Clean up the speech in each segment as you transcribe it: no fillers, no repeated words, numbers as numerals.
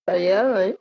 Allá, ¿eh?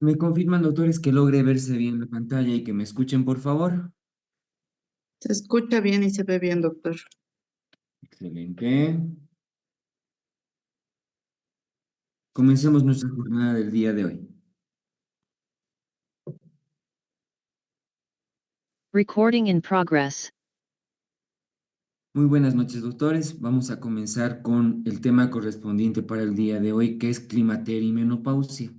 Me confirman, doctores, que logre verse bien la pantalla y que me escuchen, por favor. Se escucha bien y se ve bien, doctor. Excelente. Comencemos nuestra jornada del día de hoy. Recording in progress. Muy buenas noches, doctores. Vamos a comenzar con el tema correspondiente para el día de hoy, que es climaterio y menopausia.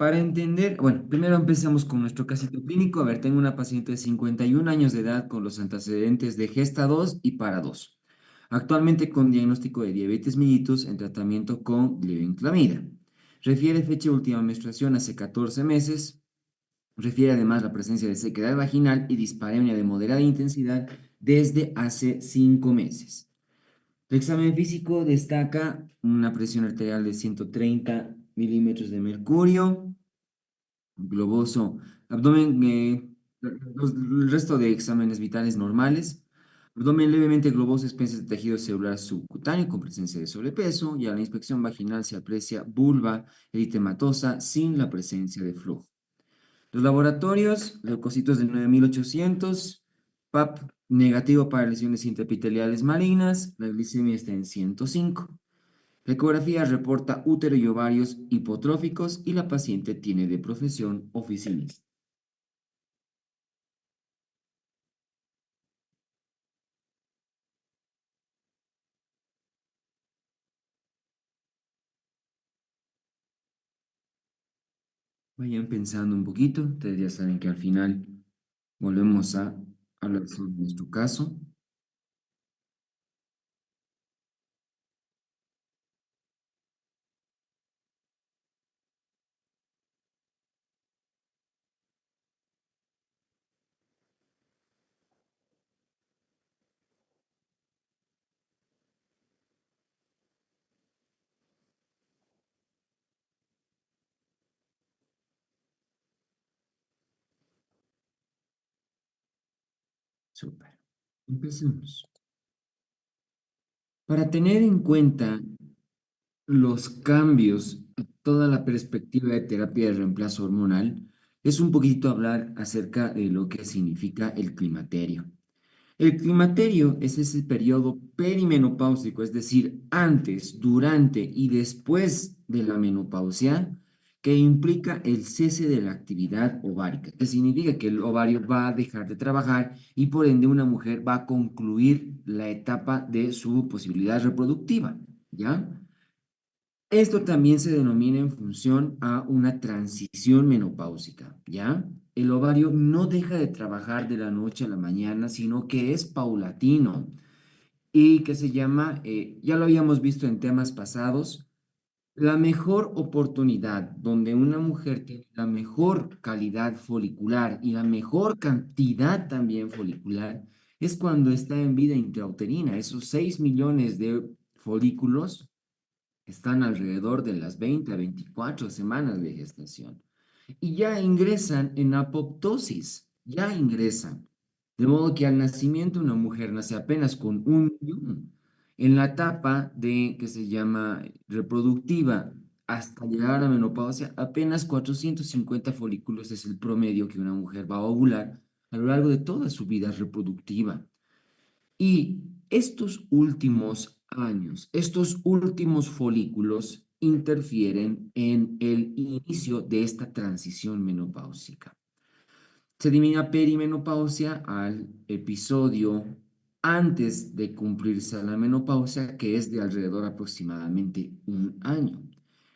Para entender, bueno, primero empezamos con nuestro casito clínico. A ver, tengo una paciente de 51 años de edad con los antecedentes de Gesta 2 y para 2. Actualmente con diagnóstico de diabetes mellitus en tratamiento con glibenclamida. Refiere fecha de última menstruación hace 14 meses. Refiere además la presencia de sequedad vaginal y dispareunia de moderada intensidad desde hace 5 meses. El examen físico destaca una presión arterial de 130 milímetros de mercurio, globoso, abdomen, el resto de exámenes vitales normales, abdomen levemente globoso, espesas de tejido celular subcutáneo con presencia de sobrepeso, y a la inspección vaginal se aprecia vulva eritematosa sin la presencia de flujo. Los laboratorios, leucocitos de 9800, PAP negativo para lesiones intraepiteliales malignas, la glicemia está en 105. La ecografía reporta útero y ovarios hipotróficos y la paciente tiene de profesión oficinista. Vayan pensando un poquito, ustedes ya saben que al final volvemos a hablar sobre nuestro caso. Súper. Empecemos. Para tener en cuenta los cambios, toda la perspectiva de terapia de reemplazo hormonal, es un poquito hablar acerca de lo que significa el climaterio. El climaterio es ese periodo perimenopáusico, es decir, antes, durante y después de la menopausia, que implica el cese de la actividad ovárica, que significa que el ovario va a dejar de trabajar y por ende una mujer va a concluir la etapa de su posibilidad reproductiva, ¿ya? Esto también se denomina en función a una transición menopáusica, ¿ya? El ovario no deja de trabajar de la noche a la mañana, sino que es paulatino y que se llama, ya lo habíamos visto en temas pasados, la mejor oportunidad donde una mujer tiene la mejor calidad folicular y la mejor cantidad también folicular es cuando está en vida intrauterina. Esos 6 millones de folículos están alrededor de las 20 a 24 semanas de gestación y ya ingresan en apoptosis, ya ingresan. De modo que al nacimiento una mujer nace apenas con 1 millón. En la etapa de que se llama reproductiva hasta llegar a la menopausia, apenas 450 folículos es el promedio que una mujer va a ovular a lo largo de toda su vida reproductiva. Y estos últimos años, estos últimos folículos interfieren en el inicio de esta transición menopáusica. Se denomina perimenopausia al episodio antes de cumplirse la menopausia, que es de alrededor aproximadamente un año.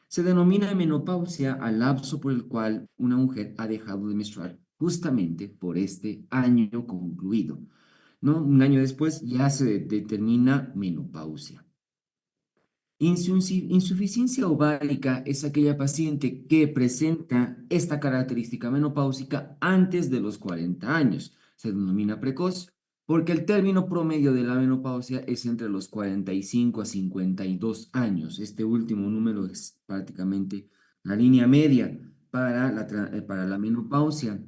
Se denomina menopausia al lapso por el cual una mujer ha dejado de menstruar justamente por este año concluido, ¿no? Un año después ya se determina menopausia. Insuficiencia ovárica es aquella paciente que presenta esta característica menopáusica antes de los 40 años. Se denomina precoz porque el término promedio de la menopausia es entre los 45 a 52 años. Este último número es prácticamente la línea media para la menopausia.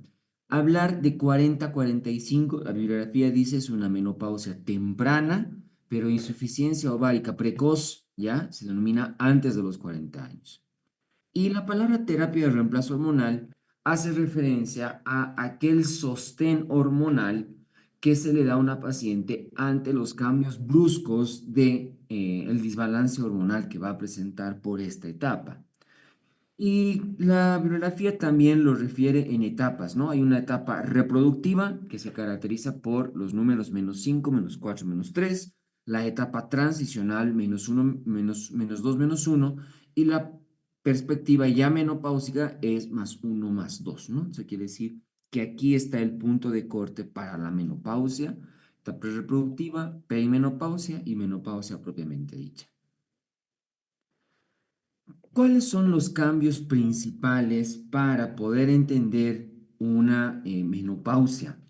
Hablar de 40 a 45, la bibliografía dice es una menopausia temprana, pero insuficiencia ovárica precoz, ¿ya? Se denomina antes de los 40 años. Y la palabra terapia de reemplazo hormonal hace referencia a aquel sostén hormonal que se le da a una paciente ante los cambios bruscos de el desbalance hormonal que va a presentar por esta etapa. Y la bibliografía también lo refiere en etapas, ¿no? Hay una etapa reproductiva que se caracteriza por los números -5, -4, -3, la etapa transicional -1, -2, -1, y la perspectiva ya menopáusica es +1, +2, ¿no? Eso quiere decir que aquí está el punto de corte para la menopausia, etapa reproductiva, perimenopausia y menopausia propiamente dicha. ¿Cuáles son los cambios principales para poder entender una menopausia?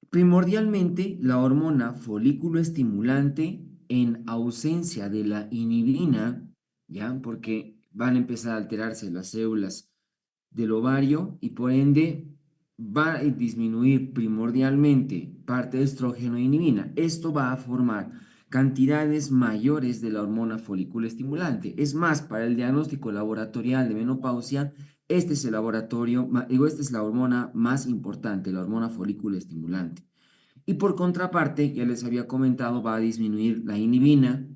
Primordialmente, la hormona folículo estimulante en ausencia de la inhibina, ¿ya? Porque van a empezar a alterarse las células del ovario y por ende va a disminuir primordialmente parte de estrógeno e inhibina. Esto va a formar cantidades mayores de la hormona folículo estimulante. Es más, para el diagnóstico laboratorial de menopausia, este es el esta es la hormona más importante, la hormona folículo estimulante. Y por contraparte, ya les había comentado, va a disminuir la inhibina,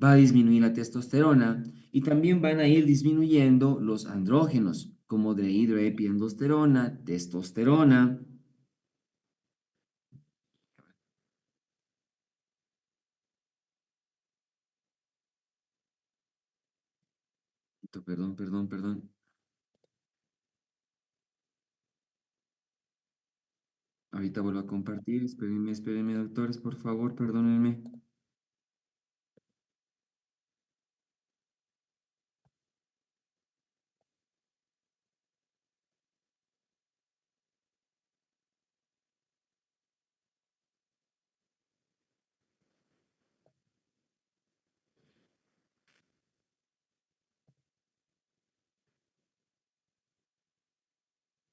va a disminuir la testosterona y también van a ir disminuyendo los andrógenos, como dihidroepiandrosterona, testosterona. Perdón, perdón, perdón. Ahorita vuelvo a compartir. Espérenme, espérenme, doctores, por favor, perdónenme.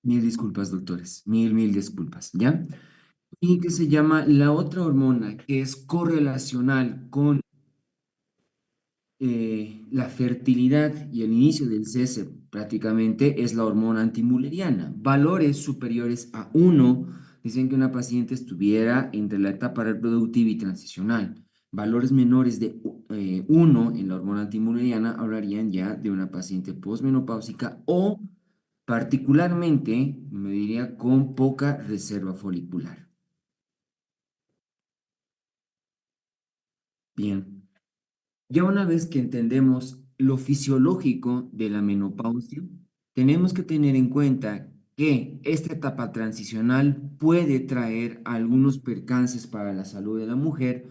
Mil disculpas, doctores. Mil disculpas, ¿ya? Y que se llama la otra hormona que es correlacional con la fertilidad y el inicio del cese prácticamente es la hormona antimuleriana. Valores superiores a 1 dicen que una paciente estuviera entre la etapa reproductiva y transicional. Valores menores de 1 en la hormona antimuleriana hablarían ya de una paciente posmenopáusica o particularmente, me diría, con poca reserva folicular. Bien. Ya una vez que entendemos lo fisiológico de la menopausia, tenemos que tener en cuenta que esta etapa transicional puede traer algunos percances para la salud de la mujer.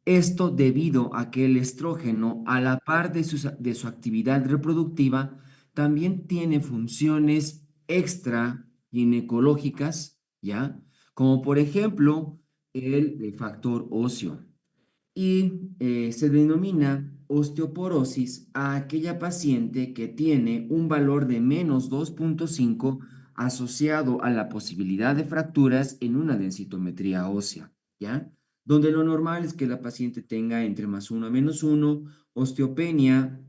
Esto debido a que el estrógeno, a la par de su actividad reproductiva, también tiene funciones extra ginecológicas, ¿ya? Como por ejemplo el factor óseo y se denomina osteoporosis a aquella paciente que tiene un valor de -2.5 asociado a la posibilidad de fracturas en una densitometría ósea, ¿ya? Donde lo normal es que la paciente tenga entre +1 a -1, osteopenia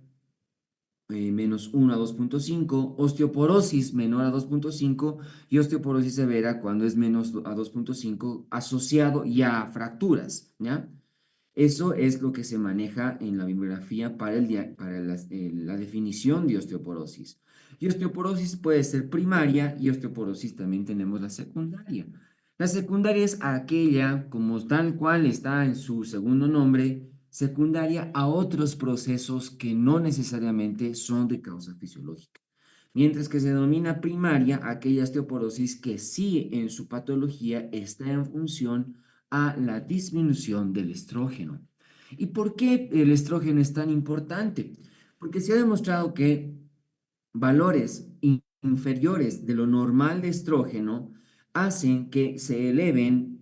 -1 a 2.5, osteoporosis menor a 2.5 y osteoporosis severa cuando es menos a 2.5 asociado ya a fracturas, ¿ya? Eso es lo que se maneja en la bibliografía para, la definición de osteoporosis. Y osteoporosis puede ser primaria y osteoporosis también tenemos la secundaria. La secundaria es aquella, como tal cual está en su segundo nombre, secundaria a otros procesos que no necesariamente son de causa fisiológica. Mientras que se denomina primaria aquella osteoporosis que sí en su patología está en función a la disminución del estrógeno. ¿Y por qué el estrógeno es tan importante? Porque se ha demostrado que valores inferiores de lo normal de estrógeno hacen que se eleven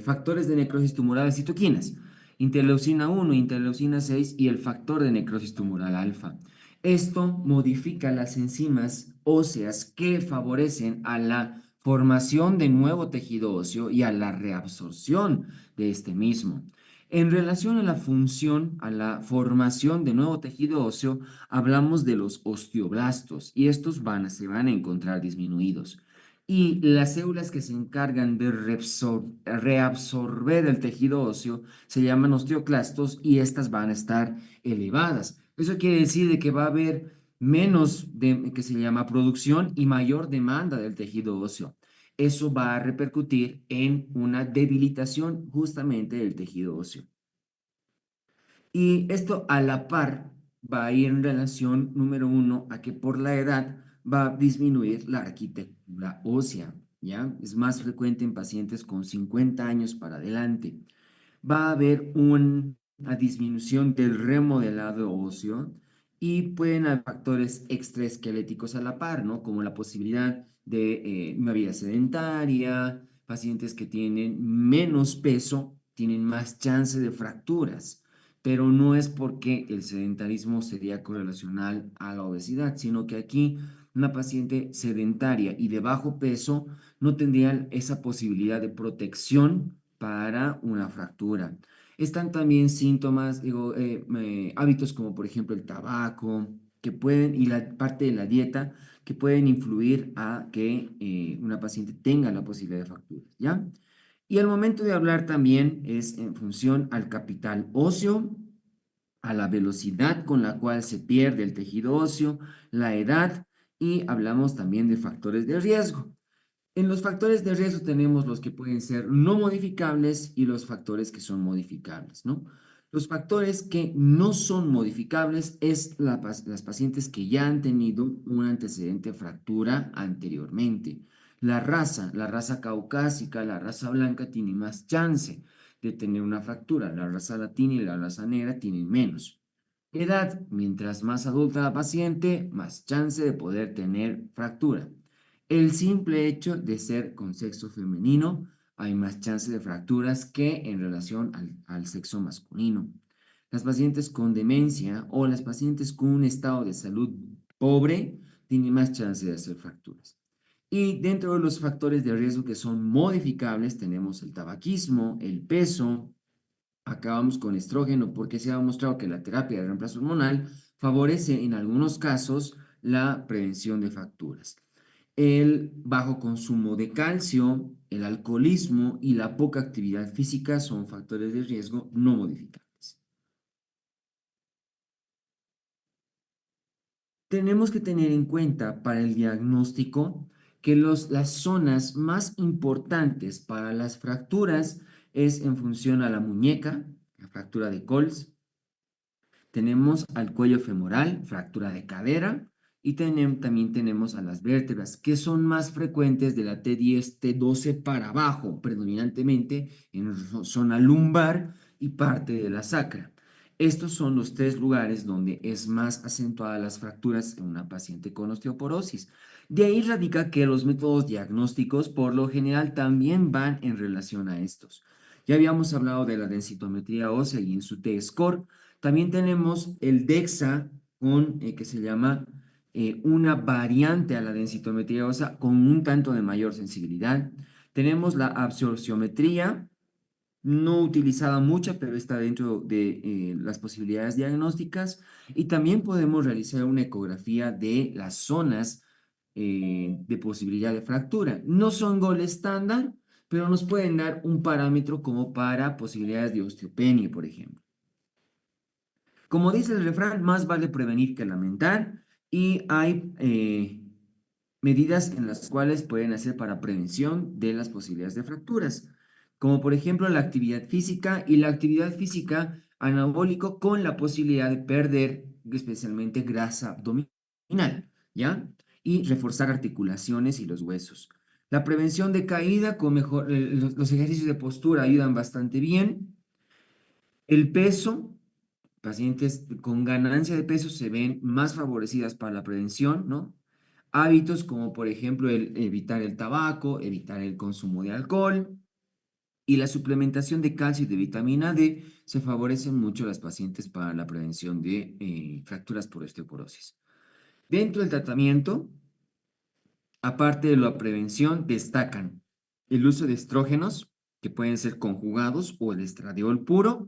factores de necrosis tumoral de citoquinas, interleucina 1, interleucina 6 y el factor de necrosis tumoral alfa. Esto modifica las enzimas óseas que favorecen a la formación de nuevo tejido óseo y a la reabsorción de este mismo. En relación a la función, a la formación de nuevo tejido óseo, hablamos de los osteoblastos y estos se van a encontrar disminuidos. Y las células que se encargan de reabsorber el tejido óseo se llaman osteoclastos y estas van a estar elevadas. Eso quiere decir de que va a haber menos de que se llama producción y mayor demanda del tejido óseo. Eso va a repercutir en una debilitación justamente del tejido óseo. Y esto a la par va a ir en relación, número uno, a que por la edad va a disminuir la arquitectura ósea, ¿ya? Es más frecuente en pacientes con 50 años para adelante. Va a haber una disminución del remodelado óseo y pueden haber factores extraesqueléticos a la par, ¿no? Como la posibilidad de una vida sedentaria, pacientes que tienen menos peso, tienen más chance de fracturas, pero no es porque el sedentarismo sería correlacional a la obesidad, sino que aquí una paciente sedentaria y de bajo peso no tendría esa posibilidad de protección para una fractura. Están también síntomas, digo, hábitos como por ejemplo el tabaco, que pueden, y la parte de la dieta, que pueden influir a que una paciente tenga la posibilidad de fracturas, ¿ya? Y al momento de hablar también es en función al capital óseo, a la velocidad con la cual se pierde el tejido óseo, la edad y hablamos también de factores de riesgo. En los factores de riesgo tenemos los que pueden ser no modificables y los factores que son modificables, ¿no? Los factores que no son modificables es las pacientes que ya han tenido un antecedente de fractura anteriormente. La raza caucásica, la raza blanca tiene más chance de tener una fractura. La raza latina y la raza negra tienen menos. Edad, mientras más adulta la paciente, más chance de poder tener fractura. El simple hecho de ser con sexo femenino, hay más chance de fracturas que en relación al sexo masculino. Las pacientes con demencia o las pacientes con un estado de salud pobre tienen más chance de hacer fracturas. Y dentro de los factores de riesgo que son modificables tenemos el tabaquismo, el peso, acabamos con estrógeno porque se ha demostrado que la terapia de reemplazo hormonal favorece en algunos casos la prevención de fracturas. El bajo consumo de calcio, el alcoholismo y la poca actividad física son factores de riesgo no modificables. Tenemos que tener en cuenta para el diagnóstico que las zonas más importantes para las fracturas es en función a la muñeca, la fractura de Coles, tenemos al cuello femoral, fractura de cadera, y también tenemos a las vértebras, que son más frecuentes de la T10, T12 para abajo, predominantemente en zona lumbar y parte de la sacra. Estos son los tres lugares donde es más acentuada las fracturas en una paciente con osteoporosis. De ahí radica que los métodos diagnósticos por lo general también van en relación a estos. Ya habíamos hablado de la densitometría ósea y en su T-score. También tenemos el DEXA que se llama una variante a la densitometría ósea con un tanto de mayor sensibilidad. Tenemos la absorciometría, no utilizada mucha, pero está dentro de las posibilidades diagnósticas. Y también podemos realizar una ecografía de las zonas de posibilidad de fractura. No son gol estándar, pero nos pueden dar un parámetro como para posibilidades de osteopenia, por ejemplo. Como dice el refrán, más vale prevenir que lamentar y hay medidas en las cuales pueden hacer para prevención de las posibilidades de fracturas, como por ejemplo la actividad física y la actividad física anabólico con la posibilidad de perder especialmente grasa abdominal, ¿ya? Y reforzar articulaciones y los huesos. La prevención de caída con mejor, los ejercicios de postura ayudan bastante bien. El peso, pacientes con ganancia de peso se ven más favorecidas para la prevención, ¿no? Hábitos como por ejemplo el evitar el tabaco, evitar el consumo de alcohol y la suplementación de calcio y de vitamina D se favorecen mucho a las pacientes para la prevención de fracturas por osteoporosis. Dentro del tratamiento, aparte de la prevención, destacan el uso de estrógenos, que pueden ser conjugados o el estradiol puro.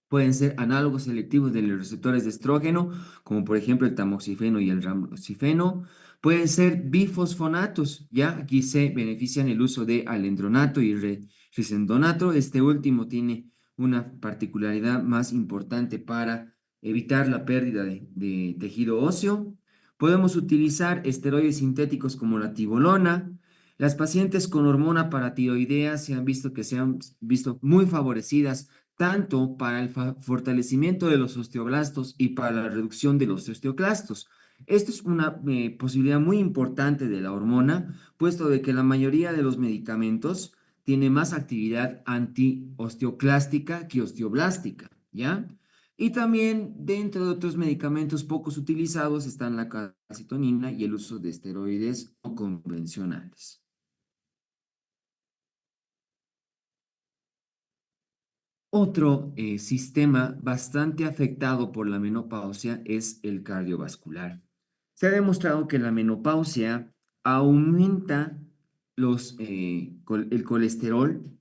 Pueden ser análogos selectivos de los receptores de estrógeno, como por ejemplo el tamoxifeno y el ramoxifeno. Pueden ser bifosfonatos, ¿ya? Aquí se benefician el uso de alendronato y risendonato. Este último tiene una particularidad más importante para evitar la pérdida de tejido óseo. Podemos utilizar esteroides sintéticos como la tibolona. Las pacientes con hormona paratiroidea se han visto que se han visto muy favorecidas tanto para el fortalecimiento de los osteoblastos y para la reducción de los osteoclastos. Esto es una posibilidad muy importante de la hormona, puesto de que la mayoría de los medicamentos tiene más actividad antiosteoclástica que osteoblástica, ¿ya? Y también dentro de otros medicamentos pocos utilizados están la calcitonina y el uso de esteroides no convencionales. Otro sistema bastante afectado por la menopausia es el cardiovascular. Se ha demostrado que la menopausia aumenta el colesterol,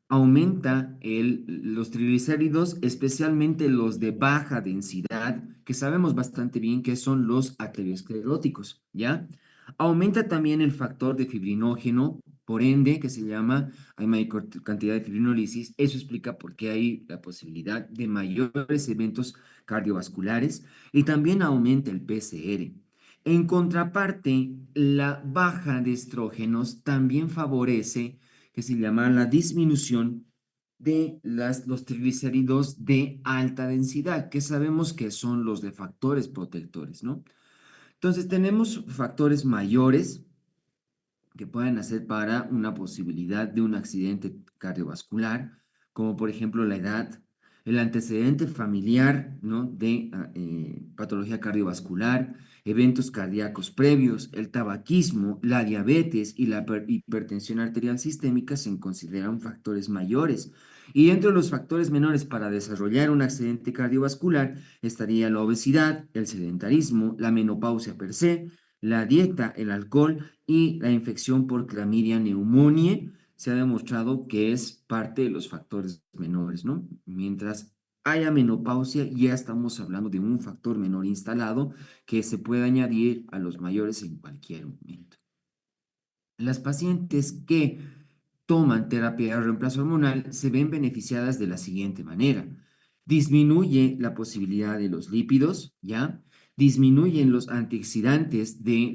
aumenta los triglicéridos, especialmente los de baja densidad, que sabemos bastante bien que son los ateroscleróticos, ¿ya? Aumenta también el factor de fibrinógeno, por ende, que se llama, hay mayor cantidad de fibrinolisis, eso explica por qué hay la posibilidad de mayores eventos cardiovasculares y también aumenta el PCR. En contraparte, la baja de estrógenos también favorece que se llama la disminución de los triglicéridos de alta densidad, que sabemos que son los de factores protectores, ¿no? Entonces tenemos factores mayores que pueden hacer para una posibilidad de un accidente cardiovascular, como por ejemplo la edad, el antecedente familiar, ¿no? de patología cardiovascular, eventos cardíacos previos, el tabaquismo, la diabetes y la hipertensión arterial sistémica se consideran factores mayores. Y dentro de los factores menores para desarrollar un accidente cardiovascular estaría la obesidad, el sedentarismo, la menopausia per se, la dieta, el alcohol y la infección por clamidia pneumoniae se ha demostrado que es parte de los factores menores, ¿no? Mientras haya menopausia, ya estamos hablando de un factor menor instalado que se puede añadir a los mayores en cualquier momento. Las pacientes que toman terapia de reemplazo hormonal se ven beneficiadas de la siguiente manera. Disminuye la posibilidad de los lípidos, ¿ya? Disminuyen los antioxidantes de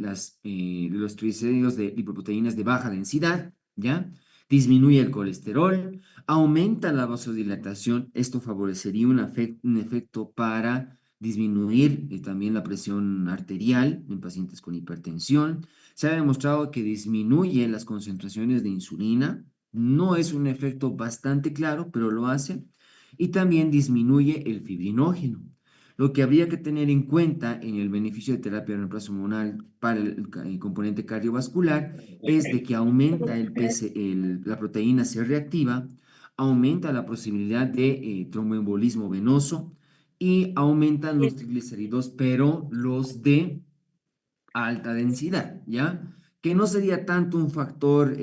los triglicéridos de lipoproteínas de baja densidad, ¿ya? Disminuye el colesterol, aumenta la vasodilatación. Esto favorecería un efecto para disminuir también la presión arterial en pacientes con hipertensión. Se ha demostrado que disminuye las concentraciones de insulina. No es un efecto bastante claro, pero lo hace. Y también disminuye el fibrinógeno. Lo que habría que tener en cuenta en el beneficio de terapia de reemplazo hormonal para el componente cardiovascular es de que aumenta la proteína C reactiva, aumenta la posibilidad de tromboembolismo venoso y aumentan los triglicéridos, pero los de alta densidad, ¿ya? Que no sería tanto un factor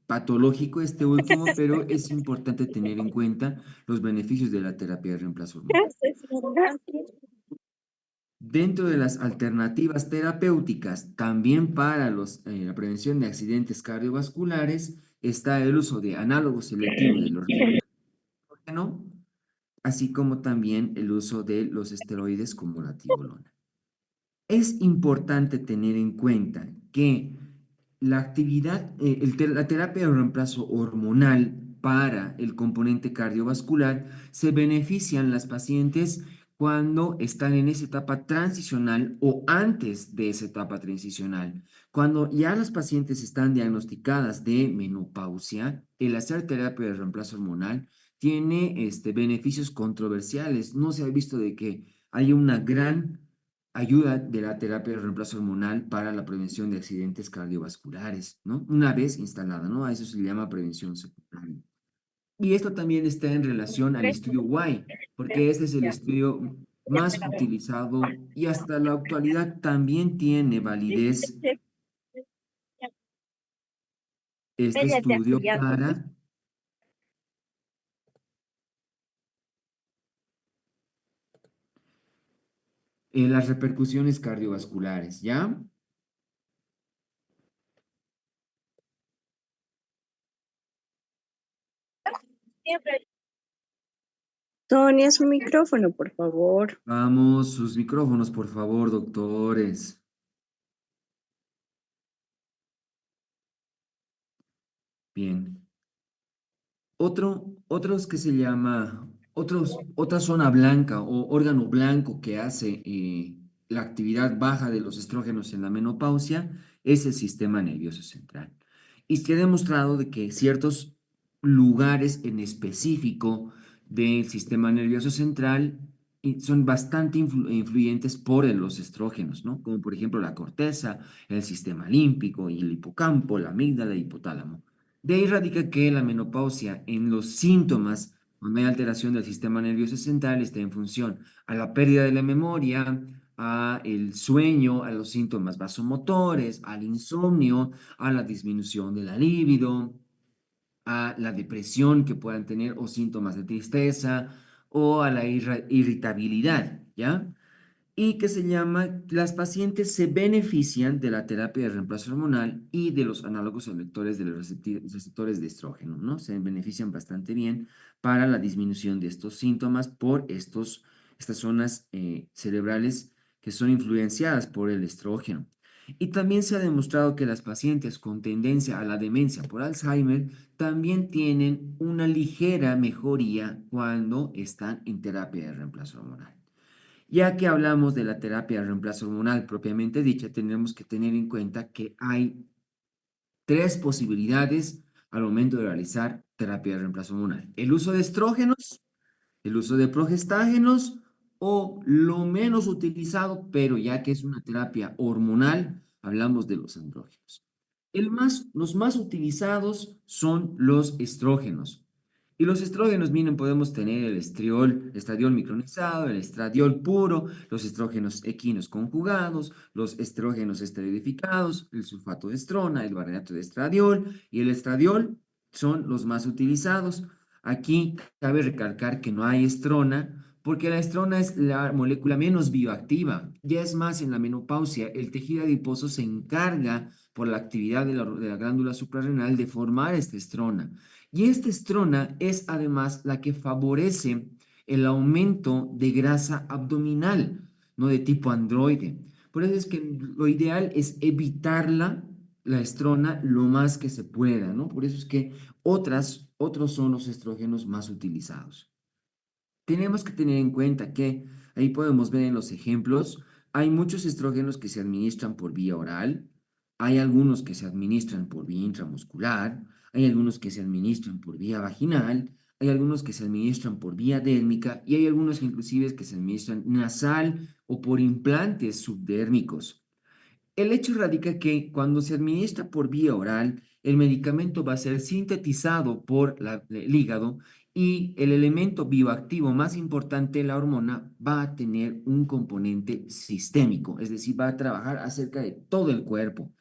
patológico este último, pero es importante tener en cuenta los beneficios de la terapia de reemplazo hormonal. Dentro de las alternativas terapéuticas, también para la prevención de accidentes cardiovasculares, está el uso de análogos selectivos de los receptores de estrógeno, así como también el uso de los esteroides como la tibolona. Es importante tener en cuenta que la actividad, la terapia de reemplazo hormonal para el componente cardiovascular se benefician las pacientes cuando están en esa etapa transicional o antes de esa etapa transicional. Cuando ya las pacientes están diagnosticadas de menopausia, el hacer terapia de reemplazo hormonal tiene beneficios controversiales. No se ha visto de que haya una gran ayuda de la terapia de reemplazo hormonal para la prevención de accidentes cardiovasculares, ¿no? Una vez instalada, ¿no? A eso se le llama prevención secundaria. Y esto también está en relación al estudio Y, porque este es el estudio más utilizado y hasta la actualidad también tiene validez este estudio para las repercusiones cardiovasculares, ¿ya? Sonia, su micrófono, por favor. Vamos, sus micrófonos, por favor, doctores. Bien. Otros que se llama, otra zona blanca o órgano blanco que hace la actividad baja de los estrógenos en la menopausia es el sistema nervioso central. Y se ha demostrado de que ciertos lugares en específico del sistema nervioso central son bastante influyentes por los estrógenos, ¿no? Como por ejemplo la corteza, el sistema límpico y el hipocampo, la amígdala y hipotálamo. De ahí radica que la menopausia en los síntomas, cuando hay alteración del sistema nervioso central, está en función a la pérdida de la memoria, a el sueño, a los síntomas vasomotores, al insomnio, a la disminución de la libido, a la depresión que puedan tener o síntomas de tristeza o a la irritabilidad, ¿ya? Y que se llama, las pacientes se benefician de la terapia de reemplazo hormonal y de los análogos selectores de los receptores de estrógeno, ¿no? Se benefician bastante bien para la disminución de estos síntomas por estas zonas cerebrales que son influenciadas por el estrógeno. Y también se ha demostrado que las pacientes con tendencia a la demencia por Alzheimer también tienen una ligera mejoría cuando están en terapia de reemplazo hormonal. Ya que hablamos de la terapia de reemplazo hormonal propiamente dicha, tenemos que tener en cuenta que hay tres posibilidades al momento de realizar terapia de reemplazo hormonal. El uso de estrógenos, el uso de progestágenos o lo menos utilizado, pero ya que es una terapia hormonal, hablamos de los andrógenos. Los más utilizados son los estrógenos. Y los estrógenos, miren, podemos tener el estradiol micronizado, el estradiol puro, los estrógenos equinos conjugados, los estrógenos esteroidificados, el sulfato de estrona, el barrenato de estradiol y el estradiol son los más utilizados. Aquí cabe recalcar que no hay estrona porque la estrona es la molécula menos bioactiva. Ya es más, en la menopausia, el tejido adiposo se encarga por la actividad de la glándula suprarrenal de formar esta estrona. Y esta estrona es además la que favorece el aumento de grasa abdominal, no de tipo androide. Por eso es que lo ideal es evitarla, la estrona, lo más que se pueda, ¿no? Por eso es que otros son los estrógenos más utilizados. Tenemos que tener en cuenta que, ahí podemos ver en los ejemplos, hay muchos estrógenos que se administran por vía oral, hay algunos que se administran por vía intramuscular, hay algunos que se administran por vía vaginal, hay algunos que se administran por vía dérmica y hay algunos que inclusive que se administran nasal o por implantes subdérmicos. El hecho radica que cuando se administra por vía oral, el medicamento va a ser sintetizado por el hígado y el elemento bioactivo más importante, la hormona, va a tener un componente sistémico, es decir, va a trabajar acerca de todo el cuerpo.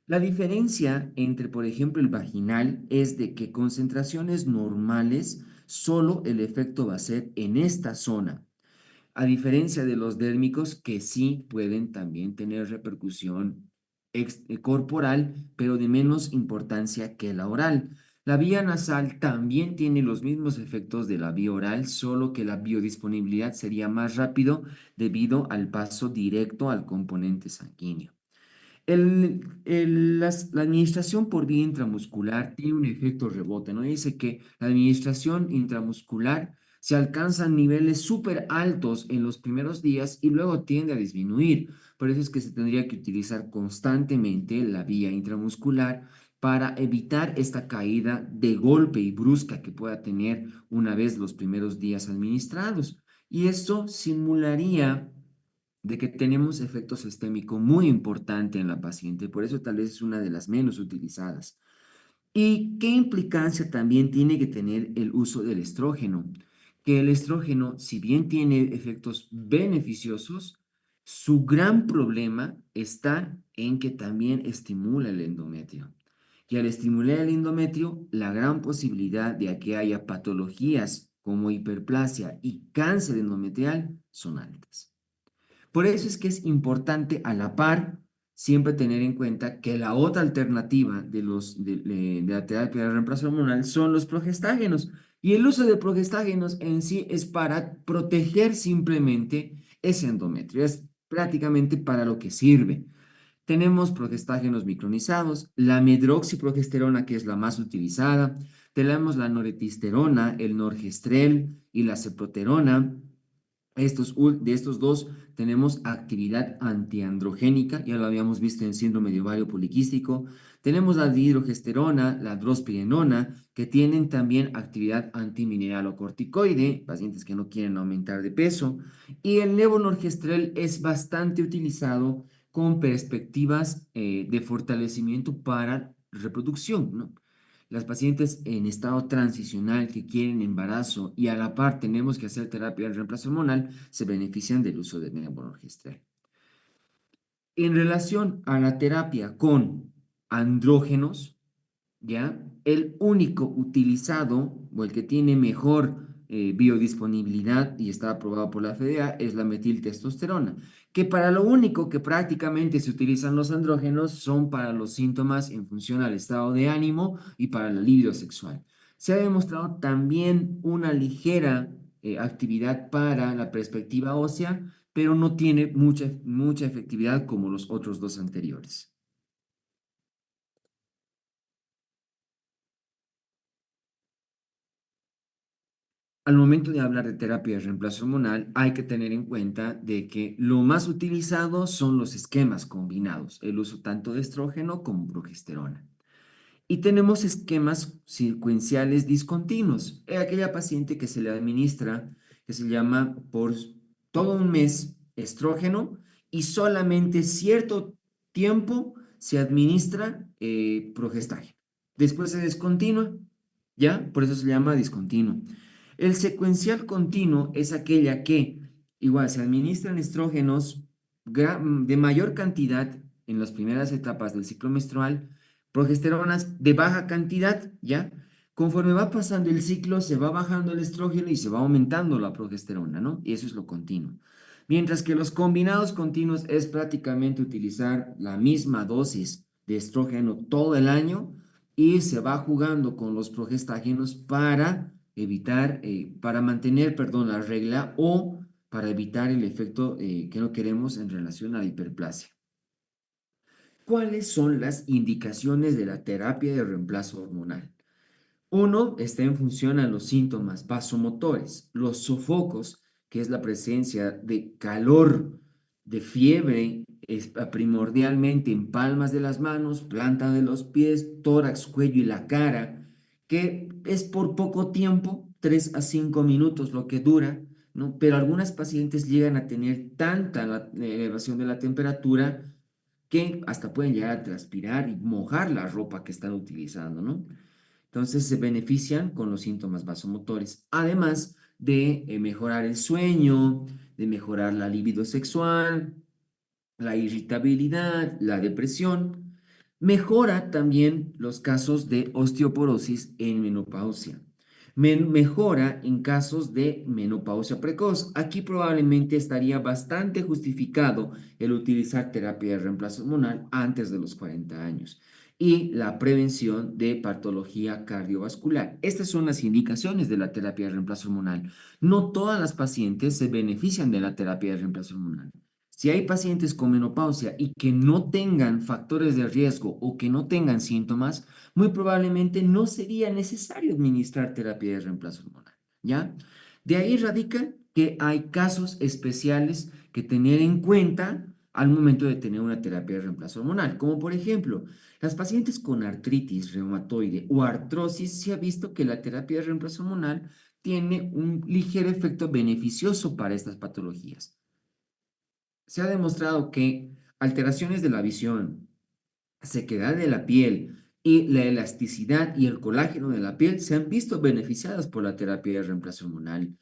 La diferencia entre, por ejemplo, el vaginal es de que concentraciones normales, solo el efecto va a ser en esta zona, a diferencia de los dérmicos que sí pueden también tener repercusión corporal, pero de menos importancia que la oral. La vía nasal también tiene los mismos efectos de la vía oral, solo que la biodisponibilidad sería más rápido debido al paso directo al componente sanguíneo. La administración por vía intramuscular tiene un efecto rebote, ¿no? Dice que la administración intramuscular se alcanzan niveles súper altos en los primeros días y luego tiende a disminuir. Por eso es que se tendría que utilizar constantemente la vía intramuscular para evitar esta caída de golpe y brusca que pueda tener una vez los primeros días administrados. Y esto simularía de que tenemos efecto sistémico muy importante en la paciente, por eso tal vez es una de las menos utilizadas. ¿Y qué implicancia también tiene que tener el uso del estrógeno? Que el estrógeno, si bien tiene efectos beneficiosos, su gran problema está en que también estimula el endometrio. Y al estimular el endometrio, la gran posibilidad de que haya patologías como hiperplasia y cáncer endometrial son altas. Por eso es que es importante a la par siempre tener en cuenta que la otra alternativa de la terapia de reemplazo hormonal son los progestágenos. Y el uso de progestágenos en sí es para proteger simplemente ese endometrio. Es prácticamente para lo que sirve. Tenemos progestágenos micronizados, la medroxiprogesterona, que es la más utilizada. Tenemos la noretisterona, el norgestrel y la ceproterona. De estos dos tenemos actividad antiandrogénica, ya lo habíamos visto en síndrome de ovario poliquístico. Tenemos la dihidrogesterona, la drospirenona, que tienen también actividad antimineralocorticoide, pacientes que no quieren aumentar de peso. Y el levonorgestrel es bastante utilizado con perspectivas de fortalecimiento para reproducción, ¿no? Las pacientes en estado transicional que quieren embarazo y a la par tenemos que hacer terapia de reemplazo hormonal se benefician del uso de levonorgestrel. En relación a la terapia con andrógenos, ¿ya? El único utilizado o el que tiene mejor biodisponibilidad y está aprobado por la FDA es la metiltestosterona, que para lo único que prácticamente se utilizan los andrógenos son para los síntomas en función al estado de ánimo y para la libido sexual. Se ha demostrado también una ligera actividad para la perspectiva ósea, pero no tiene mucha efectividad como los otros dos anteriores. Al momento de hablar de terapia de reemplazo hormonal, hay que tener en cuenta de que lo más utilizado son los esquemas combinados, el uso tanto de estrógeno como progesterona. Y tenemos esquemas secuenciales discontinuos. Es aquella paciente que se le administra, que se llama por todo un mes estrógeno y solamente cierto tiempo se administra progestágeno. Después se descontinúa, ¿ya? Por eso se llama discontinuo. El secuencial continuo es aquella que igual se administran estrógenos de mayor cantidad en las primeras etapas del ciclo menstrual, progesteronas de baja cantidad, ¿ya? Conforme va pasando el ciclo, se va bajando el estrógeno y se va aumentando la progesterona, ¿no? Y eso es lo continuo. Mientras que los combinados continuos es prácticamente utilizar la misma dosis de estrógeno todo el año y se va jugando con los progestágenos para evitar, para mantener, perdón, la regla o para evitar el efecto que no queremos en relación a la hiperplasia. ¿Cuáles son las indicaciones de la terapia de reemplazo hormonal? Uno, está en función a los síntomas vasomotores, los sofocos, que es la presencia de calor, de fiebre, primordialmente en palmas de las manos, planta de los pies, tórax, cuello y la cara, que es por poco tiempo, 3 a 5 minutos lo que dura, ¿no? Pero algunas pacientes llegan a tener tanta elevación de la temperatura que hasta pueden llegar a transpirar y mojar la ropa que están utilizando, ¿no? Entonces se benefician con los síntomas vasomotores, además de mejorar el sueño, de mejorar la libido sexual, la irritabilidad, la depresión. Mejora también los casos de osteoporosis en menopausia. Mejora en casos de menopausia precoz. Aquí probablemente estaría bastante justificado el utilizar terapia de reemplazo hormonal antes de los 40 años. Y la prevención de patología cardiovascular. Estas son las indicaciones de la terapia de reemplazo hormonal. No todas las pacientes se benefician de la terapia de reemplazo hormonal. Si hay pacientes con menopausia y que no tengan factores de riesgo o que no tengan síntomas, muy probablemente no sería necesario administrar terapia de reemplazo hormonal, ¿ya? De ahí radica que hay casos especiales que tener en cuenta al momento de tener una terapia de reemplazo hormonal, como por ejemplo, las pacientes con artritis reumatoide o artrosis, se ha visto que la terapia de reemplazo hormonal tiene un ligero efecto beneficioso para estas patologías. Se ha demostrado que alteraciones de la visión, sequedad de la piel y la elasticidad y el colágeno de la piel se han visto beneficiadas por la terapia de reemplazo hormonal.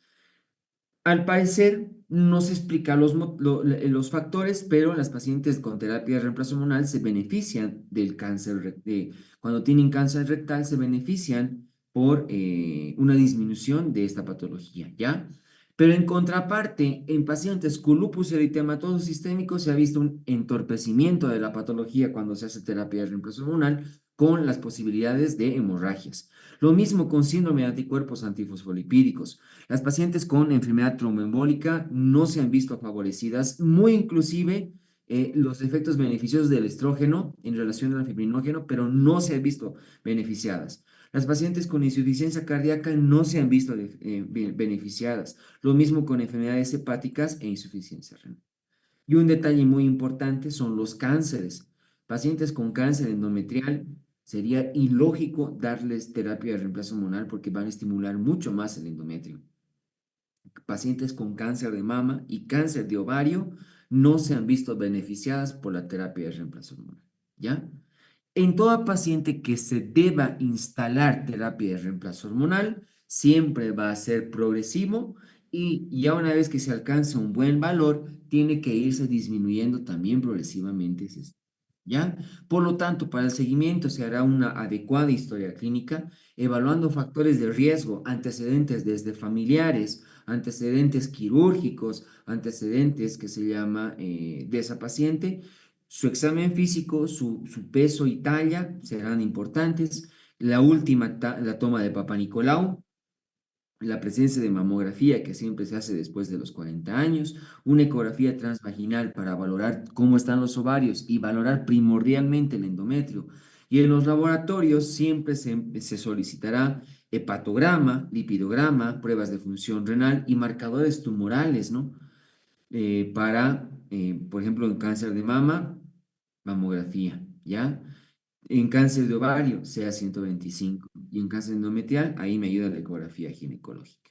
Al parecer, no se explican los factores, pero las pacientes con terapia de reemplazo hormonal se benefician del cáncer, cuando tienen cáncer rectal, se benefician por una disminución de esta patología, ¿ya? Pero en contraparte, en pacientes con lupus eritematoso sistémico se ha visto un entorpecimiento de la patología cuando se hace terapia de reemplazo hormonal con las posibilidades de hemorragias. Lo mismo con síndrome de anticuerpos antifosfolipídicos. Las pacientes con enfermedad tromboembólica no se han visto favorecidas, muy inclusive los efectos beneficiosos del estrógeno en relación al fibrinógeno, pero no se han visto beneficiadas. Las pacientes con insuficiencia cardíaca no se han visto beneficiadas. Lo mismo con enfermedades hepáticas e insuficiencia renal. Y un detalle muy importante son los cánceres. Pacientes con cáncer endometrial, sería ilógico darles terapia de reemplazo hormonal porque van a estimular mucho más el endometrio. Pacientes con cáncer de mama y cáncer de ovario no se han visto beneficiadas por la terapia de reemplazo hormonal, ¿ya? En toda paciente que se deba instalar terapia de reemplazo hormonal, siempre va a ser progresivo y ya una vez que se alcance un buen valor, tiene que irse disminuyendo también progresivamente, ¿ya? Por lo tanto, para el seguimiento se hará una adecuada historia clínica, evaluando factores de riesgo, antecedentes desde familiares, antecedentes quirúrgicos, antecedentes que se llama de esa paciente, su examen físico, su peso y talla serán importantes, la última, la toma de Papa Nicolau, la presencia de mamografía que siempre se hace después de los 40 años, una ecografía transvaginal para valorar cómo están los ovarios y valorar primordialmente el endometrio. Y en los laboratorios siempre se solicitará hepatograma, lipidograma, pruebas de función renal y marcadores tumorales, ¿no? Por ejemplo, en cáncer de mama, mamografía, ¿ya? En cáncer de ovario, sea 125. Y en cáncer endometrial, ahí me ayuda la ecografía ginecológica.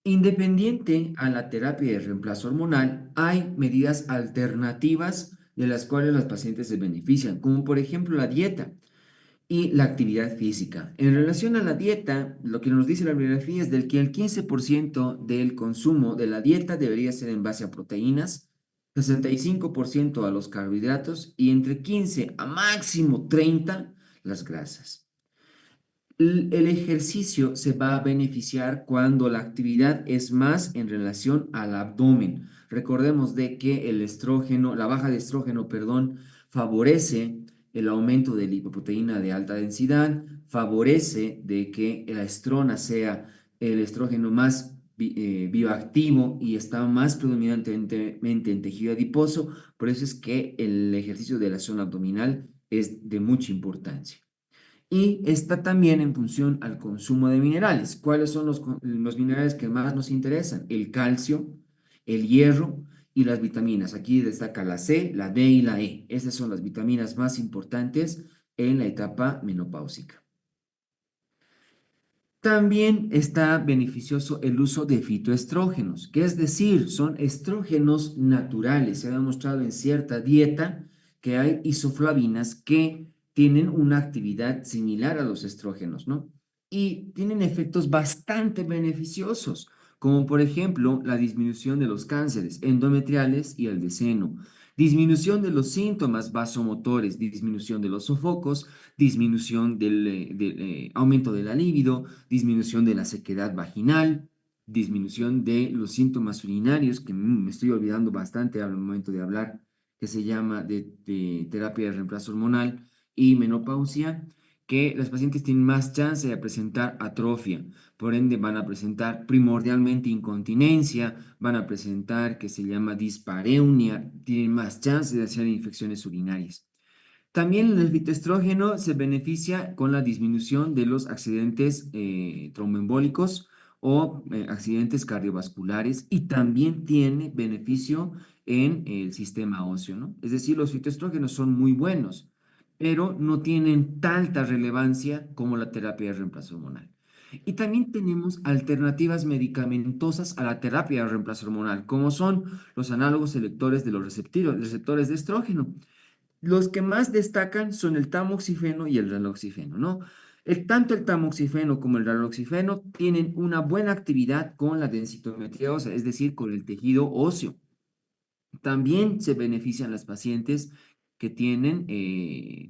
Independiente a la terapia de reemplazo hormonal, hay medidas alternativas de las cuales los pacientes se benefician, como por ejemplo la dieta y la actividad física. En relación a la dieta, lo que nos dice la bibliografía es del que el 15% del consumo de la dieta debería ser en base a proteínas, 65% a los carbohidratos y entre 15 a máximo 30 las grasas. El ejercicio se va a beneficiar cuando la actividad es más en relación al abdomen. Recordemos de que el estrógeno, la baja de estrógeno, perdón, favorece el aumento de lipoproteína de alta densidad, favorece de que la estrona sea el estrógeno más bioactivo y está más predominantemente en tejido adiposo. Por eso es que el ejercicio de la zona abdominal es de mucha importancia. Y está también en función al consumo de minerales. ¿Cuáles son los minerales que más nos interesan? El calcio, el hierro y las vitaminas. Aquí destaca la C, la D y la E. Esas son las vitaminas más importantes en la etapa menopáusica. También está beneficioso el uso de fitoestrógenos, que es decir, son estrógenos naturales. Se ha demostrado en cierta dieta que hay isoflavinas que tienen una actividad similar a los estrógenos, ¿no? Y tienen efectos bastante beneficiosos, como por ejemplo la disminución de los cánceres endometriales y el de seno, Disminución de los síntomas vasomotores, disminución de los sofocos, disminución del aumento de la libido, disminución de la sequedad vaginal, disminución de los síntomas urinarios, que me estoy olvidando bastante al momento de hablar, que se llama de terapia de reemplazo hormonal, y menopausia, que las pacientes tienen más chance de presentar atrofia, por ende van a presentar primordialmente incontinencia, van a presentar que se llama dispareunia, tienen más chance de hacer infecciones urinarias. También el fitoestrógeno se beneficia con la disminución de los accidentes tromboembólicos o accidentes cardiovasculares y también tiene beneficio en el sistema óseo, ¿no? Es decir, los fitoestrógenos son muy buenos, pero no tienen tanta relevancia como la terapia de reemplazo hormonal. Y también tenemos alternativas medicamentosas a la terapia de reemplazo hormonal, como son los análogos selectores de los receptores de estrógeno. Los que más destacan son el tamoxifeno y el raloxifeno, ¿no? Tanto el tamoxifeno como el raloxifeno tienen una buena actividad con la densitometría ósea, es decir, con el tejido óseo. También se benefician las pacientes que tienen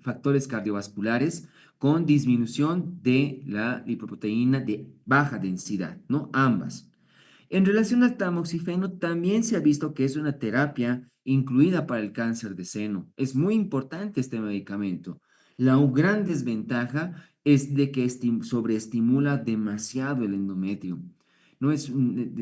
factores cardiovasculares con disminución de la lipoproteína de baja densidad, ¿no? Ambas. En relación al tamoxifeno, también se ha visto que es una terapia incluida para el cáncer de seno. Es muy importante este medicamento. La gran desventaja es de que sobreestimula demasiado el endometrio. No es,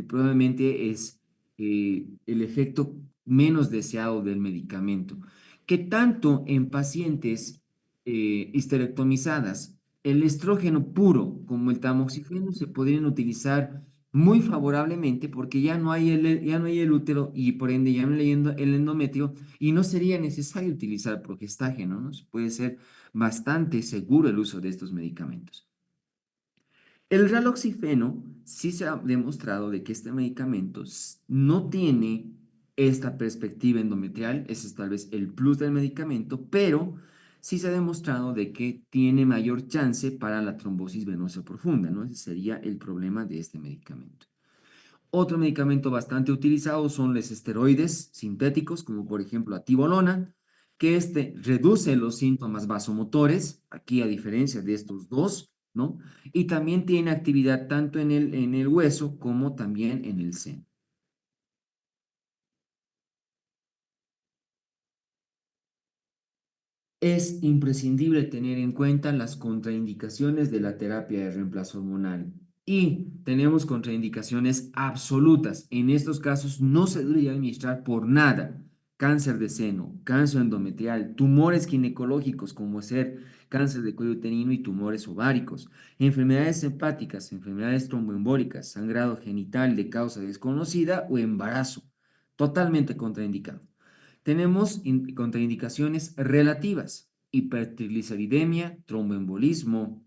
probablemente es el efecto menos deseado del medicamento, que tanto en pacientes histerectomizadas, el estrógeno puro como el tamoxifeno se podrían utilizar muy favorablemente porque ya no hay el útero y por ende ya no hay el endometrio y no sería necesario utilizar progestágeno, ¿no? Puede ser bastante seguro el uso de estos medicamentos. El raloxifeno sí se ha demostrado de que este medicamento no tiene esta perspectiva endometrial, ese es tal vez el plus del medicamento, pero sí se ha demostrado de que tiene mayor chance para la trombosis venosa profunda, ¿no? Ese sería el problema de este medicamento. Otro medicamento bastante utilizado son los esteroides sintéticos, como por ejemplo la tibolona, que este reduce los síntomas vasomotores, aquí a diferencia de estos dos, ¿no? Y también tiene actividad tanto en el hueso como también en el seno. Es imprescindible tener en cuenta las contraindicaciones de la terapia de reemplazo hormonal y tenemos contraindicaciones absolutas. En estos casos no se debería administrar por nada. Cáncer de seno, cáncer endometrial, tumores ginecológicos como ser cáncer de cuello uterino y tumores ováricos, enfermedades hepáticas, enfermedades tromboembólicas, sangrado genital de causa desconocida o embarazo. Totalmente contraindicado. Tenemos contraindicaciones relativas, hipertrigliceridemia, tromboembolismo,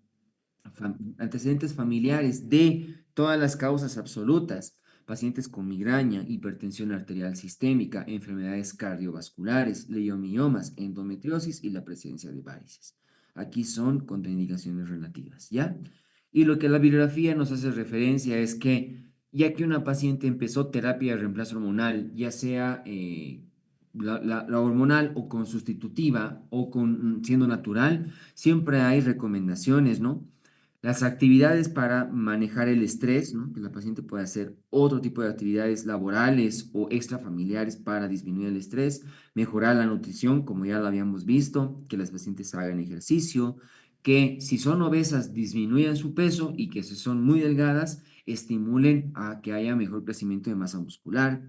antecedentes familiares de todas las causas absolutas, pacientes con migraña, hipertensión arterial sistémica, enfermedades cardiovasculares, leiomiomas, endometriosis y la presencia de varices. Aquí son contraindicaciones relativas, ¿ya? Y lo que la bibliografía nos hace referencia es que ya que una paciente empezó terapia de reemplazo hormonal, ya sea la hormonal o con sustitutiva o con siendo natural, siempre hay recomendaciones, ¿no? Las actividades para manejar el estrés, ¿no? Que la paciente puede hacer otro tipo de actividades laborales o extrafamiliares para disminuir el estrés, mejorar la nutrición, como ya lo habíamos visto, que las pacientes hagan ejercicio, que si son obesas disminuyan su peso y que si son muy delgadas estimulen a que haya mejor crecimiento de masa muscular,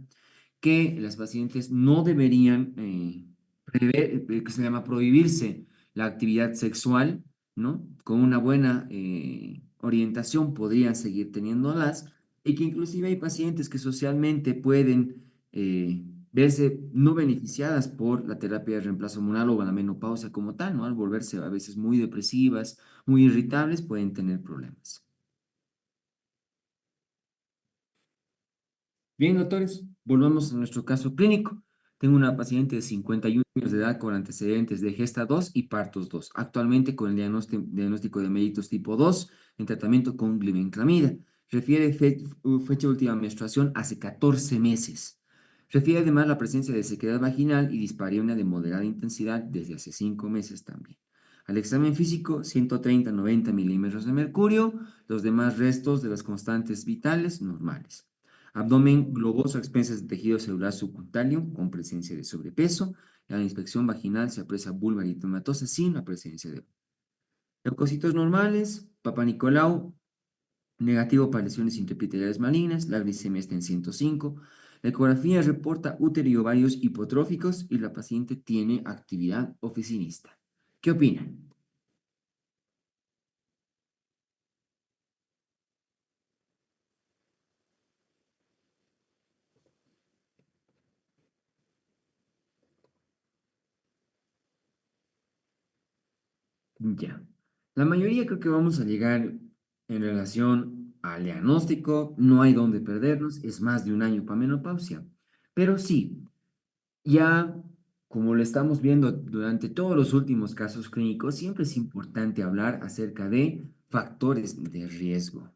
que las pacientes no deberían que se llama prohibirse la actividad sexual, ¿no? Con una buena orientación podrían seguir teniéndolas y que inclusive hay pacientes que socialmente pueden verse no beneficiadas por la terapia de reemplazo hormonal o la menopausia como tal, ¿no? Al volverse a veces muy depresivas, muy irritables, pueden tener problemas. Bien, doctores, volvamos a nuestro caso clínico. Tengo una paciente de 51 años de edad con antecedentes de Gesta 2 y Partos 2, actualmente con el diagnóstico de mellitus tipo 2 en tratamiento con glibenclamida. Refiere fecha de última menstruación hace 14 meses. Refiere además la presencia de sequedad vaginal y dispareunia de moderada intensidad desde hace 5 meses también. Al examen físico, 130-90 milímetros de mercurio, los demás restos de las constantes vitales normales. Abdomen globoso a expensas de tejido celular subcutáneo con presencia de sobrepeso. A la inspección vaginal se aprecia vulva eritematosa sin la presencia de leucocitos normales, Papa Nicolau negativo para lesiones intraepiteliales malignas, la glicemia está en 105. La ecografía reporta útero y ovarios hipotróficos y la paciente tiene actividad oficinista. ¿Qué opinan? Ya. La mayoría creo que vamos a llegar en relación al diagnóstico, no hay dónde perdernos, es más de un año para menopausia. Pero sí, ya como lo estamos viendo durante todos los últimos casos clínicos, siempre es importante hablar acerca de factores de riesgo.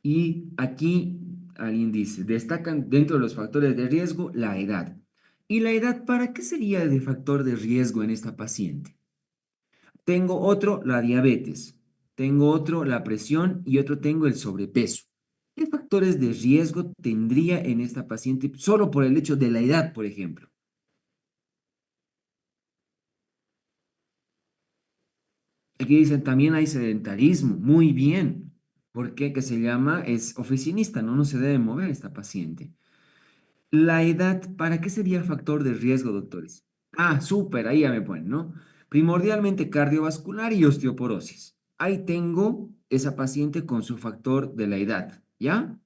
Y aquí alguien dice, destacan dentro de los factores de riesgo la edad. ¿Y la edad para qué sería de factor de riesgo en esta paciente? Tengo otro, la diabetes. Tengo otro, la presión y otro tengo el sobrepeso. ¿Qué factores de riesgo tendría en esta paciente solo por el hecho de la edad, por ejemplo? Aquí dicen también hay sedentarismo. Muy bien. ¿Por qué? Que se llama, es oficinista, ¿no? No se debe mover esta paciente. La edad, ¿para qué sería factor de riesgo, doctores? Ah, súper, ahí ya me ponen, ¿no? Primordialmente cardiovascular y osteoporosis. Ahí tengo esa paciente con su factor de la edad, ¿ya?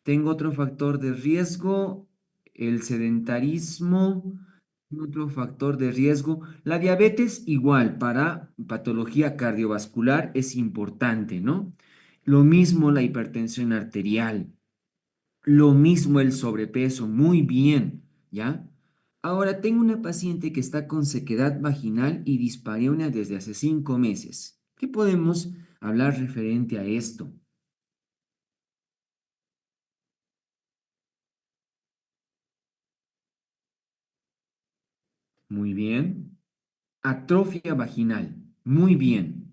Tengo otro factor de riesgo, el sedentarismo, otro factor de riesgo. La diabetes igual para patología cardiovascular es importante, ¿no? Lo mismo la hipertensión arterial. Lo mismo el sobrepeso, muy bien, ¿ya? Ahora tengo una paciente que está con sequedad vaginal y dispareunia desde hace 5 meses. ¿Qué podemos hablar referente a esto? Muy bien. Atrofia vaginal, muy bien.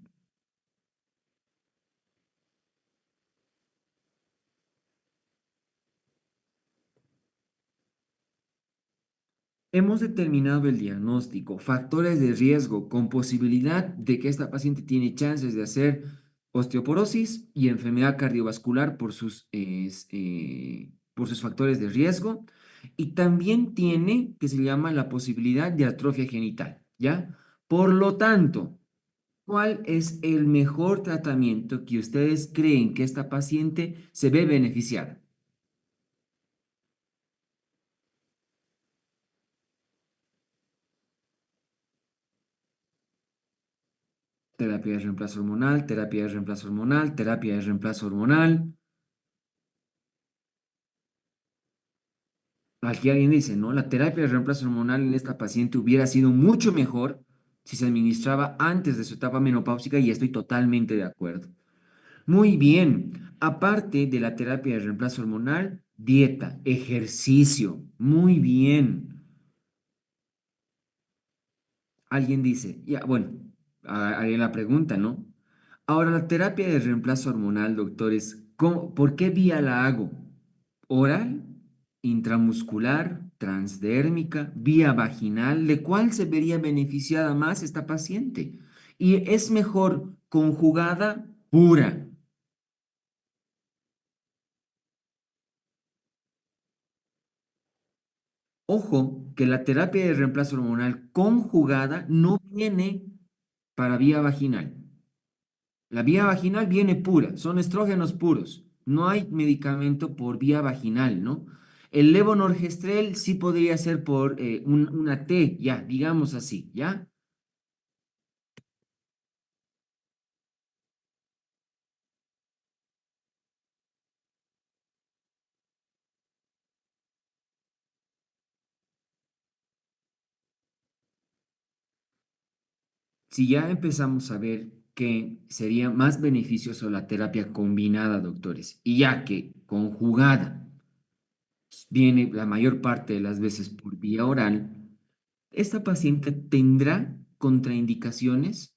Hemos determinado el diagnóstico, factores de riesgo con posibilidad de que esta paciente tiene chances de hacer osteoporosis y enfermedad cardiovascular por sus factores de riesgo. Y también tiene, que se llama la posibilidad de atrofia genital, ¿ya? Por lo tanto, ¿cuál es el mejor tratamiento que ustedes creen que esta paciente se ve beneficiar? Terapia de reemplazo hormonal, terapia de reemplazo hormonal, terapia de reemplazo hormonal. Aquí alguien dice, ¿no? La terapia de reemplazo hormonal en esta paciente hubiera sido mucho mejor si se administraba antes de su etapa menopáusica y estoy totalmente de acuerdo. Muy bien. Aparte de la terapia de reemplazo hormonal, dieta, ejercicio. Muy bien. Alguien dice, ya, bueno, haré la pregunta, ¿no? Ahora, la terapia de reemplazo hormonal, doctores, ¿por qué vía la hago? ¿Oral, intramuscular, transdérmica, vía vaginal? ¿De cuál se vería beneficiada más esta paciente? Y es mejor conjugada pura. Ojo, que la terapia de reemplazo hormonal conjugada no viene para vía vaginal. La vía vaginal viene pura, son estrógenos puros. No hay medicamento por vía vaginal, ¿no? El levonorgestrel sí podría ser por una T, ya, digamos así, ¿ya? Si ya empezamos a ver que sería más beneficioso la terapia combinada, doctores, y ya que conjugada viene la mayor parte de las veces por vía oral, esta paciente tendrá contraindicaciones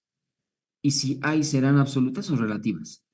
y si hay, serán absolutas o relativas.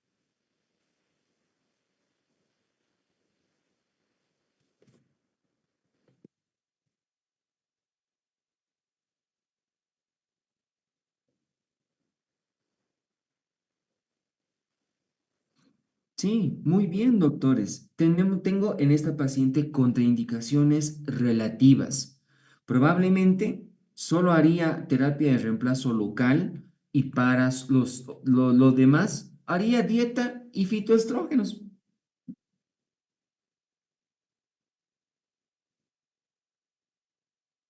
Sí, muy bien, doctores. Tengo en esta paciente contraindicaciones relativas. Probablemente solo haría terapia de reemplazo local y para los demás haría dieta y fitoestrógenos.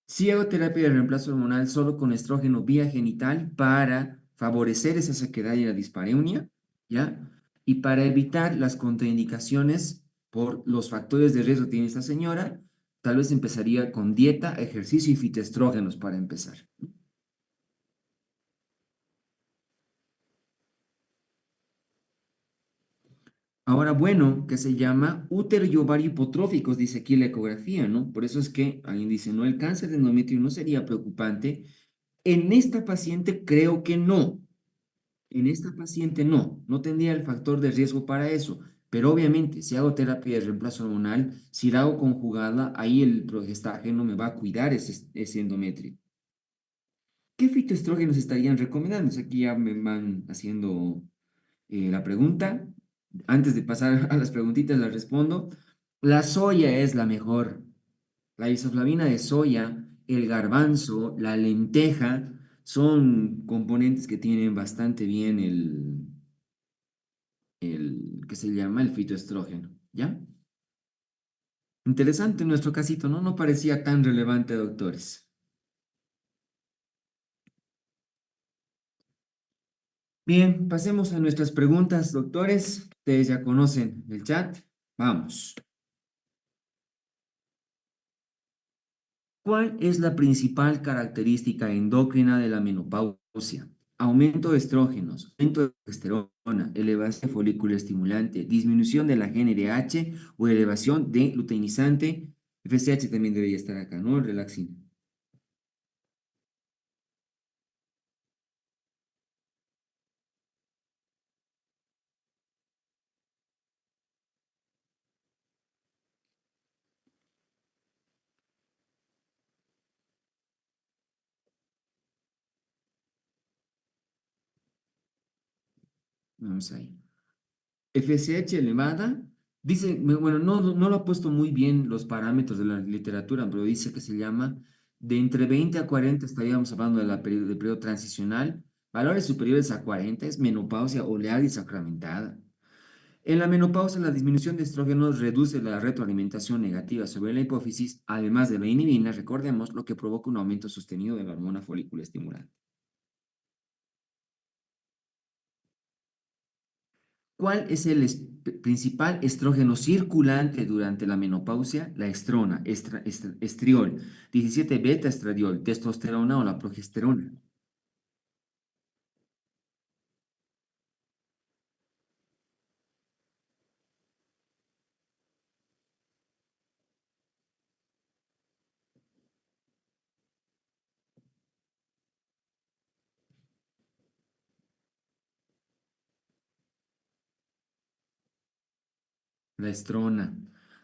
Sí hago terapia de reemplazo hormonal solo con estrógeno vía genital para favorecer esa sequedad y la dispareunia, ¿ya? Y para evitar las contraindicaciones por los factores de riesgo que tiene esta señora, tal vez empezaría con dieta, ejercicio y fitoestrógenos para empezar. Ahora, bueno, que se llama útero y ovario hipotróficos, dice aquí la ecografía, ¿no? Por eso es que alguien dice, no, el cáncer de endometrio no sería preocupante. En esta paciente creo que no. En esta paciente no tendría el factor de riesgo para eso, pero obviamente si hago terapia de reemplazo hormonal, si la hago conjugada, ahí el progestágeno me va a cuidar ese endometrio. ¿Qué fitoestrógenos estarían recomendando? Aquí ya me van haciendo la pregunta. Antes de pasar a las preguntitas, las respondo. La soya es la mejor. La isoflavina de soya, el garbanzo, la lenteja, son componentes que tienen bastante bien el que se llama el fitoestrógeno, ¿ya? Interesante nuestro casito, ¿no? No parecía tan relevante, doctores. Bien, pasemos a nuestras preguntas, doctores. Ustedes ya conocen el chat. Vamos. ¿Cuál es la principal característica endocrina de la menopausia? Aumento de estrógenos, aumento de progesterona, elevación de folículo estimulante, disminución de la GnRH o elevación de luteinizante. FSH también debería estar acá, ¿no? Relaxin. Vamos ahí. FSH elevada, dice, bueno, no lo ha puesto muy bien los parámetros de la literatura, pero dice que se llama de entre 20 a 40, estaríamos hablando de del periodo transicional, valores superiores a 40 es menopausia oleada y sacramentada. En la menopausia, la disminución de estrógenos reduce la retroalimentación negativa sobre la hipófisis, además de la inhibina, recordemos, lo que provoca un aumento sostenido de la hormona folículo estimulante. ¿Cuál es el principal estrógeno circulante durante la menopausia? La estrona, estriol, 17 beta estradiol, testosterona o la progesterona. La estrona.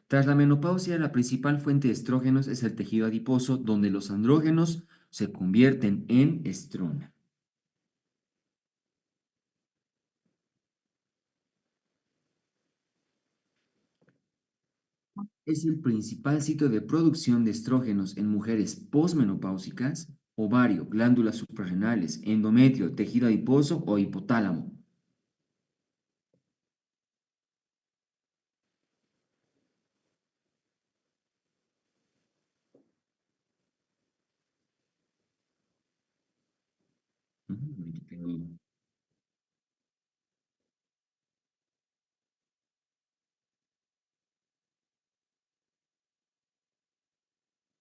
Tras la menopausia, la principal fuente de estrógenos es el tejido adiposo, donde los andrógenos se convierten en estrona. Es el principal sitio de producción de estrógenos en mujeres posmenopáusicas, ovario, glándulas suprarrenales, endometrio, tejido adiposo o hipotálamo.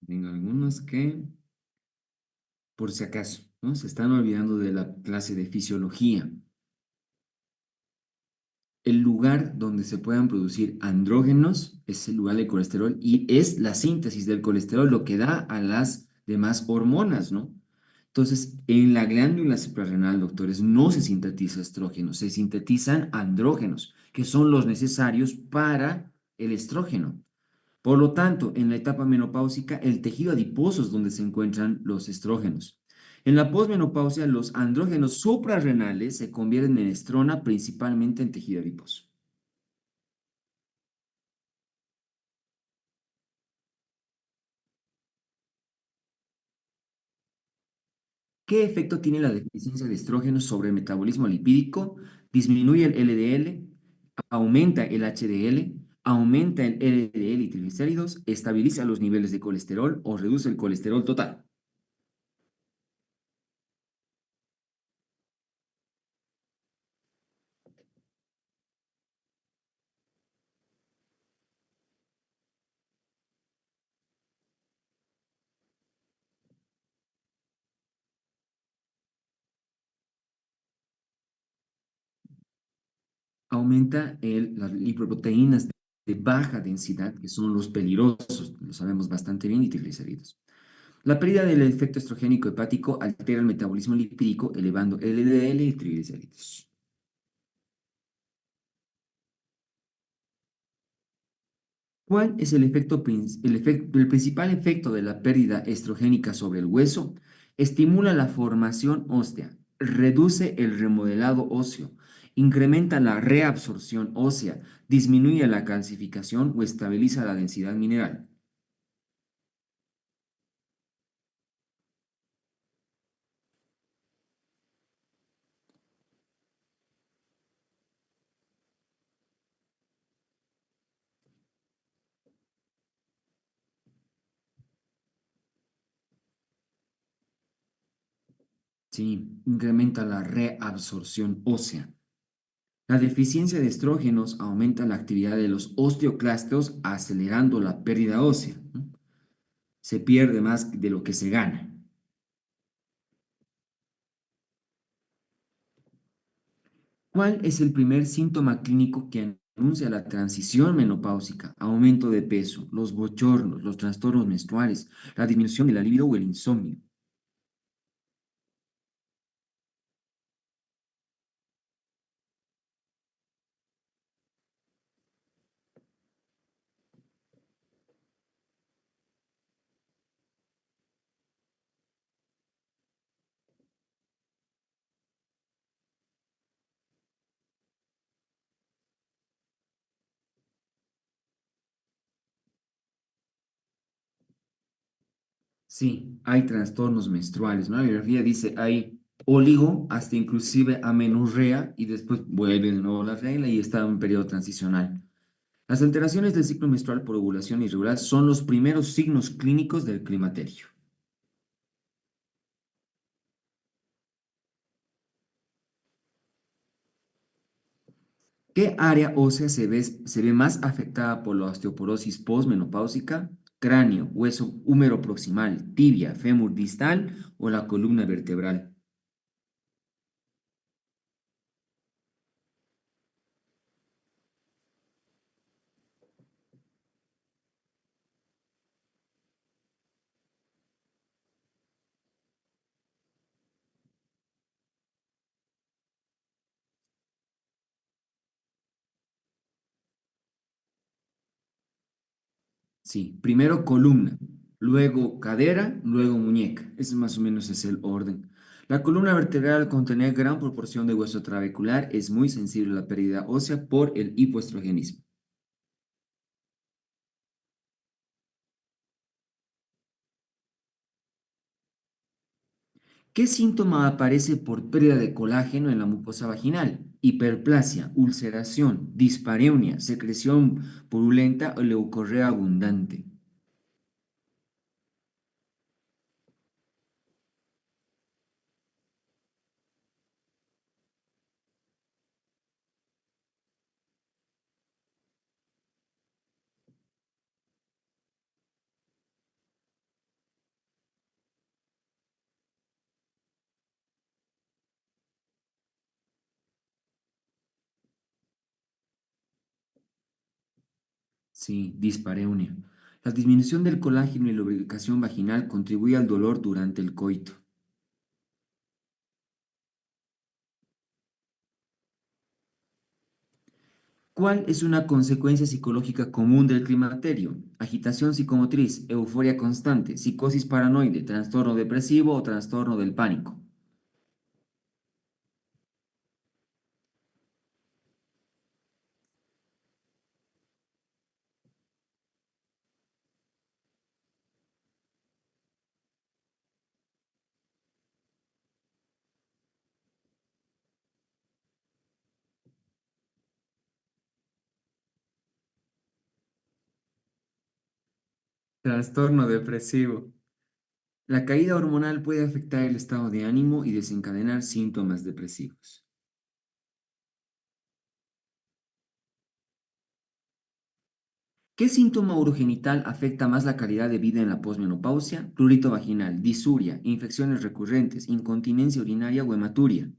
Aquí tengo algunos que, por si acaso, ¿no? Se están olvidando de la clase de fisiología. El lugar donde se puedan producir andrógenos es el lugar del colesterol y es la síntesis del colesterol lo que da a las demás hormonas, ¿no? Entonces, en la glándula suprarrenal, doctores, no se sintetiza estrógeno, se sintetizan andrógenos, que son los necesarios para el estrógeno. Por lo tanto, en la etapa menopáusica, el tejido adiposo es donde se encuentran los estrógenos. En la posmenopausia, los andrógenos suprarrenales se convierten en estrona principalmente en tejido adiposo. ¿Qué efecto tiene la deficiencia de estrógenos sobre el metabolismo lipídico? Disminuye el LDL, aumenta el HDL, aumenta el LDL y triglicéridos, estabiliza los niveles de colesterol o reduce el colesterol total. Aumenta las lipoproteínas de baja densidad, que son los peligrosos, lo sabemos bastante bien, y triglicéridos. La pérdida del efecto estrogénico hepático altera el metabolismo lipídico, elevando LDL y triglicéridos. ¿Cuál es el principal efecto de la pérdida estrogénica sobre el hueso? Estimula la formación ósea, reduce el remodelado óseo, incrementa la reabsorción ósea, disminuye la calcificación o estabiliza la densidad mineral. Sí, incrementa la reabsorción ósea. La deficiencia de estrógenos aumenta la actividad de los osteoclastos, acelerando la pérdida ósea, ¿no? Se pierde más de lo que se gana. ¿Cuál es el primer síntoma clínico que anuncia la transición menopáusica? Aumento de peso, los bochornos, los trastornos menstruales, la disminución de la libido o el insomnio. Sí, hay trastornos menstruales, ¿no? La bibliografía dice hay óligo hasta inclusive amenorrea y después vuelve de nuevo la regla y está en un periodo transicional. Las alteraciones del ciclo menstrual por ovulación irregular son los primeros signos clínicos del climaterio. ¿Qué área ósea se ve más afectada por la osteoporosis posmenopáusica? Cráneo, hueso húmero proximal, tibia, fémur distal o la columna vertebral. Sí, primero columna, luego cadera, luego muñeca. Ese más o menos es el orden. La columna vertebral, al contener gran proporción de hueso trabecular, es muy sensible a la pérdida ósea por el hipoestrogenismo. ¿Qué síntoma aparece por pérdida de colágeno en la mucosa vaginal? Hiperplasia, ulceración, dispareunia, secreción purulenta o leucorrea abundante. Sí, dispareunia. La disminución del colágeno y la lubricación vaginal contribuye al dolor durante el coito. ¿Cuál es una consecuencia psicológica común del climaterio? Agitación psicomotriz, euforia constante, psicosis paranoide, trastorno depresivo o trastorno del pánico. Trastorno depresivo. La caída hormonal puede afectar el estado de ánimo y desencadenar síntomas depresivos. ¿Qué síntoma urogenital afecta más la calidad de vida en la posmenopausia? Prurito vaginal, disuria, infecciones recurrentes, incontinencia urinaria o hematuria.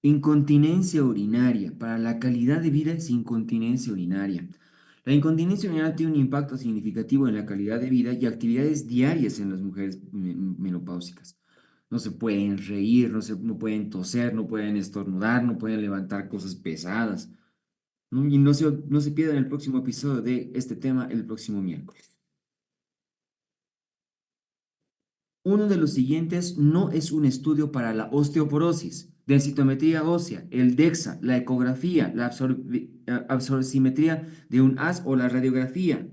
Incontinencia urinaria. Para la calidad de vida es incontinencia urinaria. La incontinencia urinaria tiene un impacto significativo en la calidad de vida y actividades diarias en las mujeres menopáusicas. No se pueden reír, no pueden toser, no pueden estornudar, no pueden levantar cosas pesadas. ¿No? Y no se pierdan el próximo episodio de este tema el próximo miércoles. Uno de los siguientes no es un estudio para la osteoporosis, densitometría ósea, el DEXA, la ecografía, la absorcimetría de un haz o la radiografía.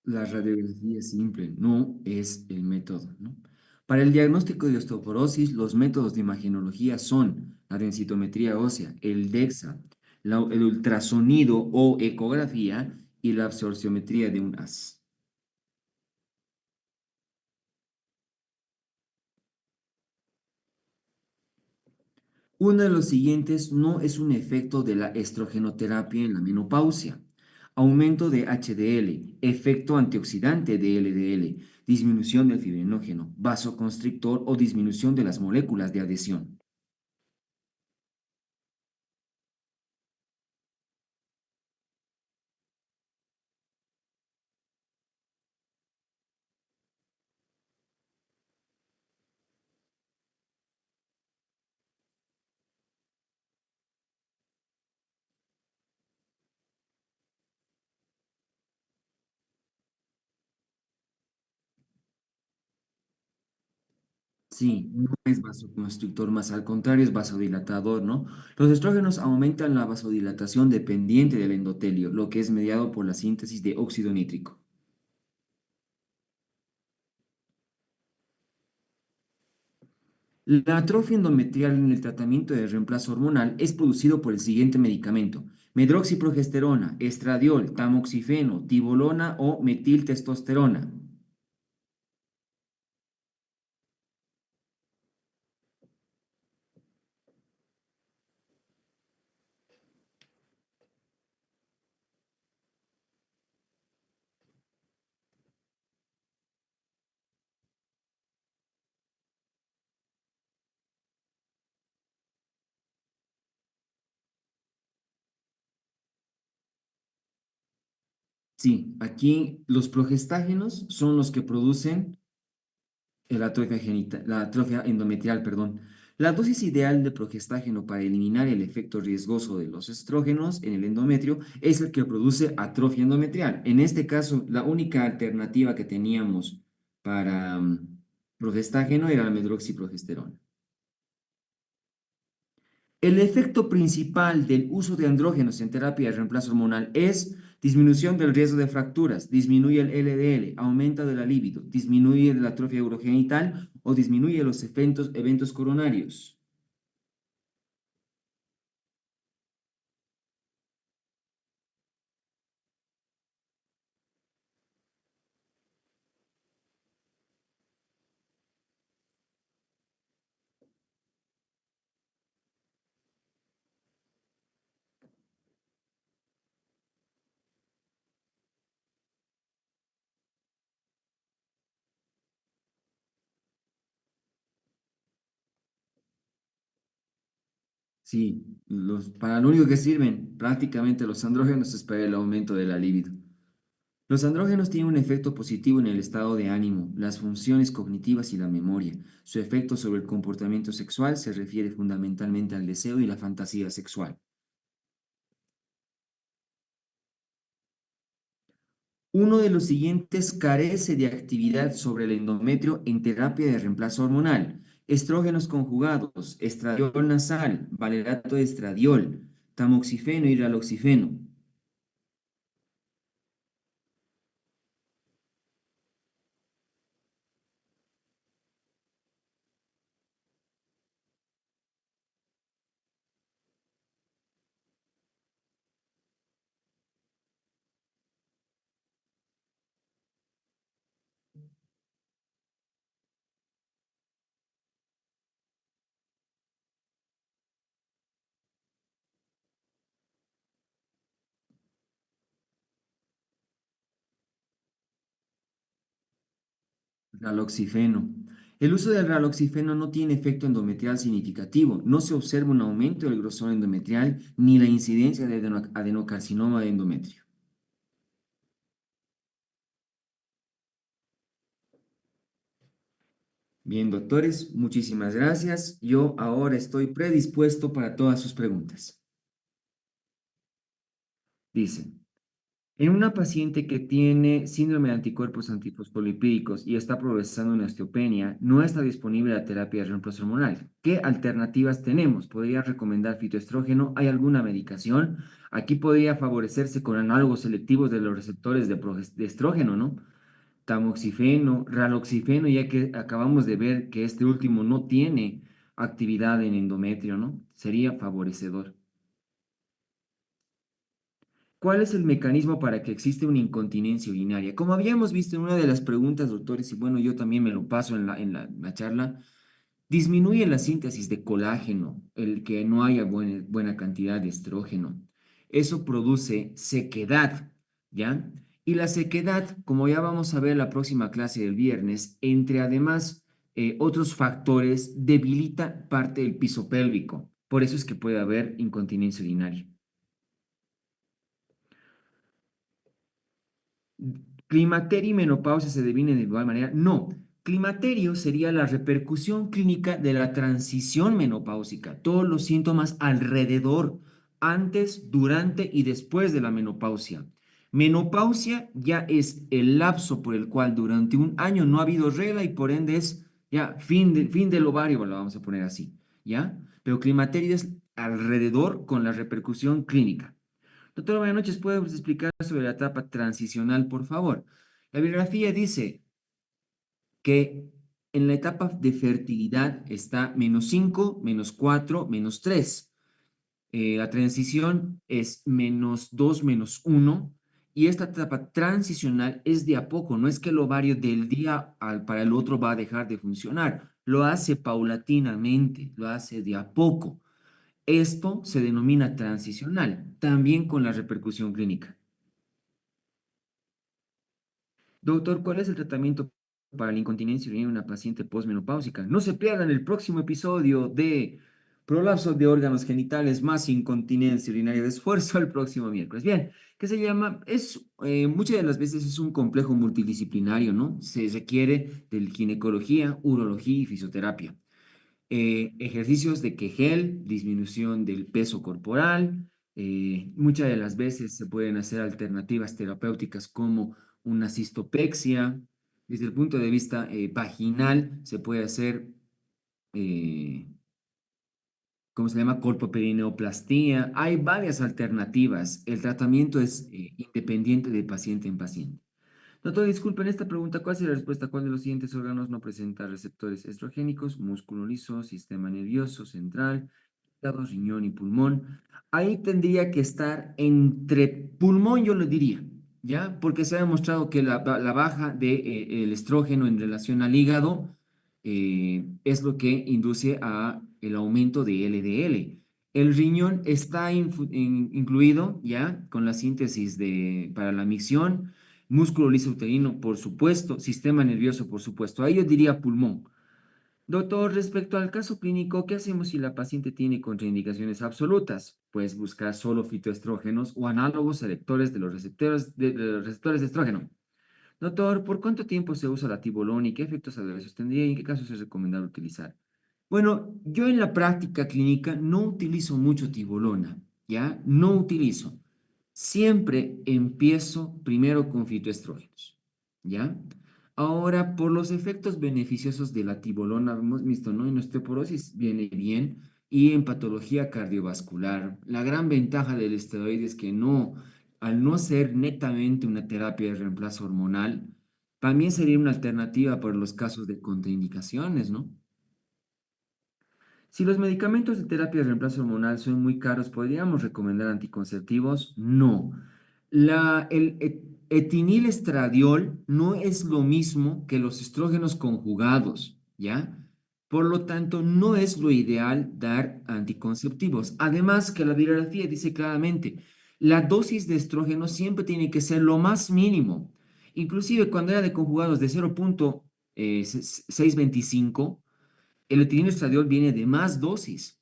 La radiografía simple no es el método, ¿no? Para el diagnóstico de osteoporosis, los métodos de imagenología son la densitometría ósea, el DEXA, el ultrasonido o ecografía y la absorciometría de un haz. Uno de los siguientes no es un efecto de la estrogenoterapia en la menopausia. Aumento de HDL, efecto antioxidante de LDL, disminución del fibrinógeno, vasoconstrictor o disminución de las moléculas de adhesión. Sí, no es vasoconstrictor, más al contrario es vasodilatador, ¿no? Los estrógenos aumentan la vasodilatación dependiente del endotelio, lo que es mediado por la síntesis de óxido nítrico. La atrofia endometrial en el tratamiento de reemplazo hormonal es producido por el siguiente medicamento: medroxiprogesterona, estradiol, tamoxifeno, tibolona o metiltestosterona. Sí, aquí los progestágenos son los que producen la atrofia endometrial, perdón. La dosis ideal de progestágeno para eliminar el efecto riesgoso de los estrógenos en el endometrio es el que produce atrofia endometrial. En este caso, la única alternativa que teníamos para progestágeno era la medroxiprogesterona. El efecto principal del uso de andrógenos en terapia de reemplazo hormonal es disminución del riesgo de fracturas, disminuye el LDL, aumento de la libido, disminuye la atrofia urogenital o disminuye los eventos coronarios. Sí, para lo único que sirven prácticamente los andrógenos es para el aumento de la libido. Los andrógenos tienen un efecto positivo en el estado de ánimo, las funciones cognitivas y la memoria. Su efecto sobre el comportamiento sexual se refiere fundamentalmente al deseo y la fantasía sexual. Uno de los siguientes carece de actividad sobre el endometrio en terapia de reemplazo hormonal. Estrógenos conjugados, estradiol nasal, valerato de estradiol, tamoxifeno y raloxifeno. Raloxifeno. El uso del raloxifeno no tiene efecto endometrial significativo. No se observa un aumento del grosor endometrial ni la incidencia de adenocarcinoma de endometrio. Bien, doctores, muchísimas gracias. Yo ahora estoy predispuesto para todas sus preguntas. Dice, en una paciente que tiene síndrome de anticuerpos antifosfolipídicos y está progresando en osteopenia, no está disponible la terapia de reemplazo hormonal. ¿Qué alternativas tenemos? ¿Podría recomendar fitoestrógeno? ¿Hay alguna medicación? Aquí podría favorecerse con análogos selectivos de los receptores de estrógeno, ¿no? Tamoxifeno, raloxifeno, ya que acabamos de ver que este último no tiene actividad en endometrio, ¿no? Sería favorecedor. ¿Cuál es el mecanismo para que existe una incontinencia urinaria? Como habíamos visto en una de las preguntas, doctores, y bueno, yo también me lo paso en la charla, disminuye la síntesis de colágeno, el que no haya buena cantidad de estrógeno. Eso produce sequedad, ¿ya? Y la sequedad, como ya vamos a ver en la próxima clase del viernes, entre además otros factores, debilita parte del piso pélvico. Por eso es que puede haber incontinencia urinaria. ¿Climaterio y menopausia se definen de igual manera? No. Climaterio sería la repercusión clínica de la transición menopáusica, todos los síntomas alrededor, antes, durante y después de la menopausia. Menopausia ya es el lapso por el cual durante un año no ha habido regla y por ende es ya fin del ovario, lo vamos a poner así, ¿ya? Pero climaterio es alrededor con la repercusión clínica. Doctora, buenas noches. ¿Puede usted explicar sobre la etapa transicional, por favor? La bibliografía dice que en la etapa de fertilidad está -5, -4, -3. La transición es -2, -1. Y esta etapa transicional es de a poco, no es que el ovario del día para el otro va a dejar de funcionar, lo hace paulatinamente, lo hace de a poco. Esto se denomina transicional, también con la repercusión clínica. Doctor, ¿cuál es el tratamiento para la incontinencia urinaria en una paciente posmenopáusica? No se pierdan el próximo episodio de prolapso de órganos genitales más incontinencia urinaria de esfuerzo el próximo miércoles. Bien, ¿qué se llama? Muchas de las veces es un complejo multidisciplinario, ¿no? Se requiere de ginecología, urología y fisioterapia. Ejercicios de Kegel, disminución del peso corporal. Muchas de las veces se pueden hacer alternativas terapéuticas como una cistopexia, Desde el punto de vista vaginal, se puede hacer, eh, ¿cómo se llama? Colpoperineoplastía. Hay varias alternativas. El tratamiento es independiente de paciente en paciente. Doctor, disculpe, en esta pregunta, ¿cuál es la respuesta? ¿Cuál de los siguientes órganos no presenta receptores estrogénicos? Músculo liso, sistema nervioso central, hígado, riñón y pulmón. Ahí tendría que estar entre pulmón, yo lo diría, ¿ya? Porque se ha demostrado que la baja de, el estrógeno en relación al hígado es lo que induce a el aumento de LDL. El riñón está incluido, ¿ya? Con la síntesis para la micción. Músculo liso uterino, por supuesto. Sistema nervioso, por supuesto. Ahí yo diría pulmón. Doctor, respecto al caso clínico, ¿qué hacemos si la paciente tiene contraindicaciones absolutas? Pues buscar solo fitoestrógenos o análogos selectores de los receptores de estrógeno. Doctor, ¿por cuánto tiempo se usa la tibolón y qué efectos adversos tendría y en qué casos es recomendable utilizar? Bueno, yo en la práctica clínica no utilizo mucho tibolona, ¿ya? No utilizo. Siempre empiezo primero con fitoestrógenos, ¿ya? Ahora, por los efectos beneficiosos de la tibolona, hemos visto, ¿no? En osteoporosis viene bien y en patología cardiovascular. La gran ventaja del esteroide es que no, al no ser netamente una terapia de reemplazo hormonal, también sería una alternativa para los casos de contraindicaciones, ¿no? Si los medicamentos de terapia de reemplazo hormonal son muy caros, ¿podríamos recomendar anticonceptivos? No. El etinilestradiol no es lo mismo que los estrógenos conjugados, ¿ya? Por lo tanto, no es lo ideal dar anticonceptivos. Además, que la bibliografía dice claramente, la dosis de estrógeno siempre tiene que ser lo más mínimo. Inclusive cuando era de conjugados de 0,625, el etinilestradiol viene de más dosis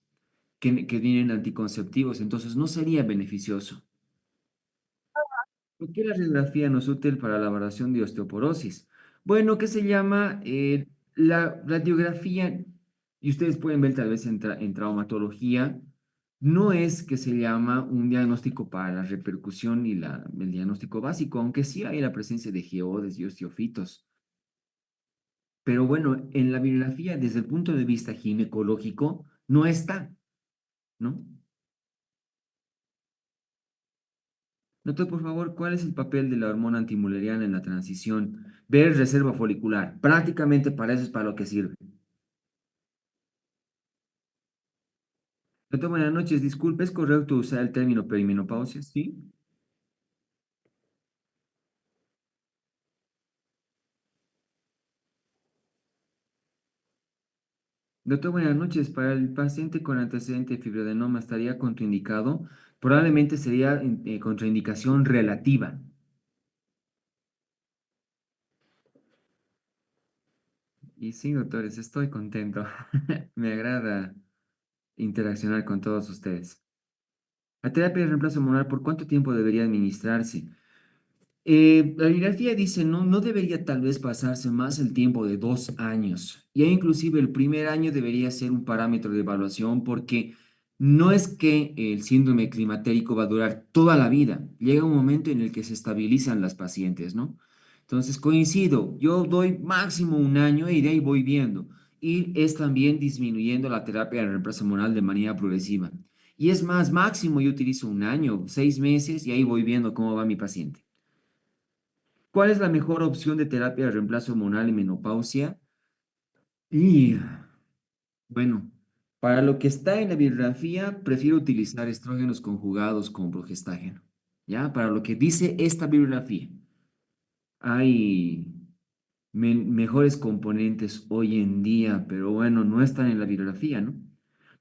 que vienen anticonceptivos, entonces no sería beneficioso. ¿Por qué la radiografía no es útil para la valoración de osteoporosis? Bueno, ¿qué se llama? La radiografía, y ustedes pueden ver tal vez en traumatología, no es que se llama un diagnóstico para la repercusión y el diagnóstico básico, aunque sí hay la presencia de geodes y osteofitos. Pero bueno, en la bibliografía, desde el punto de vista ginecológico, no está, ¿no? Doctor, por favor, ¿cuál es el papel de la hormona antimuleriana en la transición? Ver reserva folicular. Prácticamente para eso es para lo que sirve. Doctor, buenas noches. Disculpe, ¿es correcto usar el término perimenopausia? Sí. Doctor, buenas noches. Para el paciente con antecedente de fibroadenoma, ¿estaría contraindicado? Probablemente sería contraindicación relativa. Y sí, doctores, estoy contento. Me agrada interaccionar con todos ustedes. La terapia de reemplazo hormonal, ¿por cuánto tiempo debería administrarse? La bibliografía dice, no, no debería tal vez pasarse más el tiempo de 2 años. Y inclusive el primer año debería ser un parámetro de evaluación porque no es que el síndrome climatérico va a durar toda la vida. Llega un momento en el que se estabilizan las pacientes, ¿no? Entonces coincido, yo doy máximo un año y de ahí voy viendo. Y es también disminuyendo la terapia de reemplazo hormonal de manera progresiva. Y es más, máximo yo utilizo un año, 6 meses y ahí voy viendo cómo va mi paciente. ¿Cuál es la mejor opción de terapia de reemplazo hormonal en menopausia? Y bueno, para lo que está en la bibliografía, prefiero utilizar estrógenos conjugados con progestágeno. ¿Ya? Para lo que dice esta bibliografía. Hay mejores componentes hoy en día, pero bueno, no están en la bibliografía, ¿no?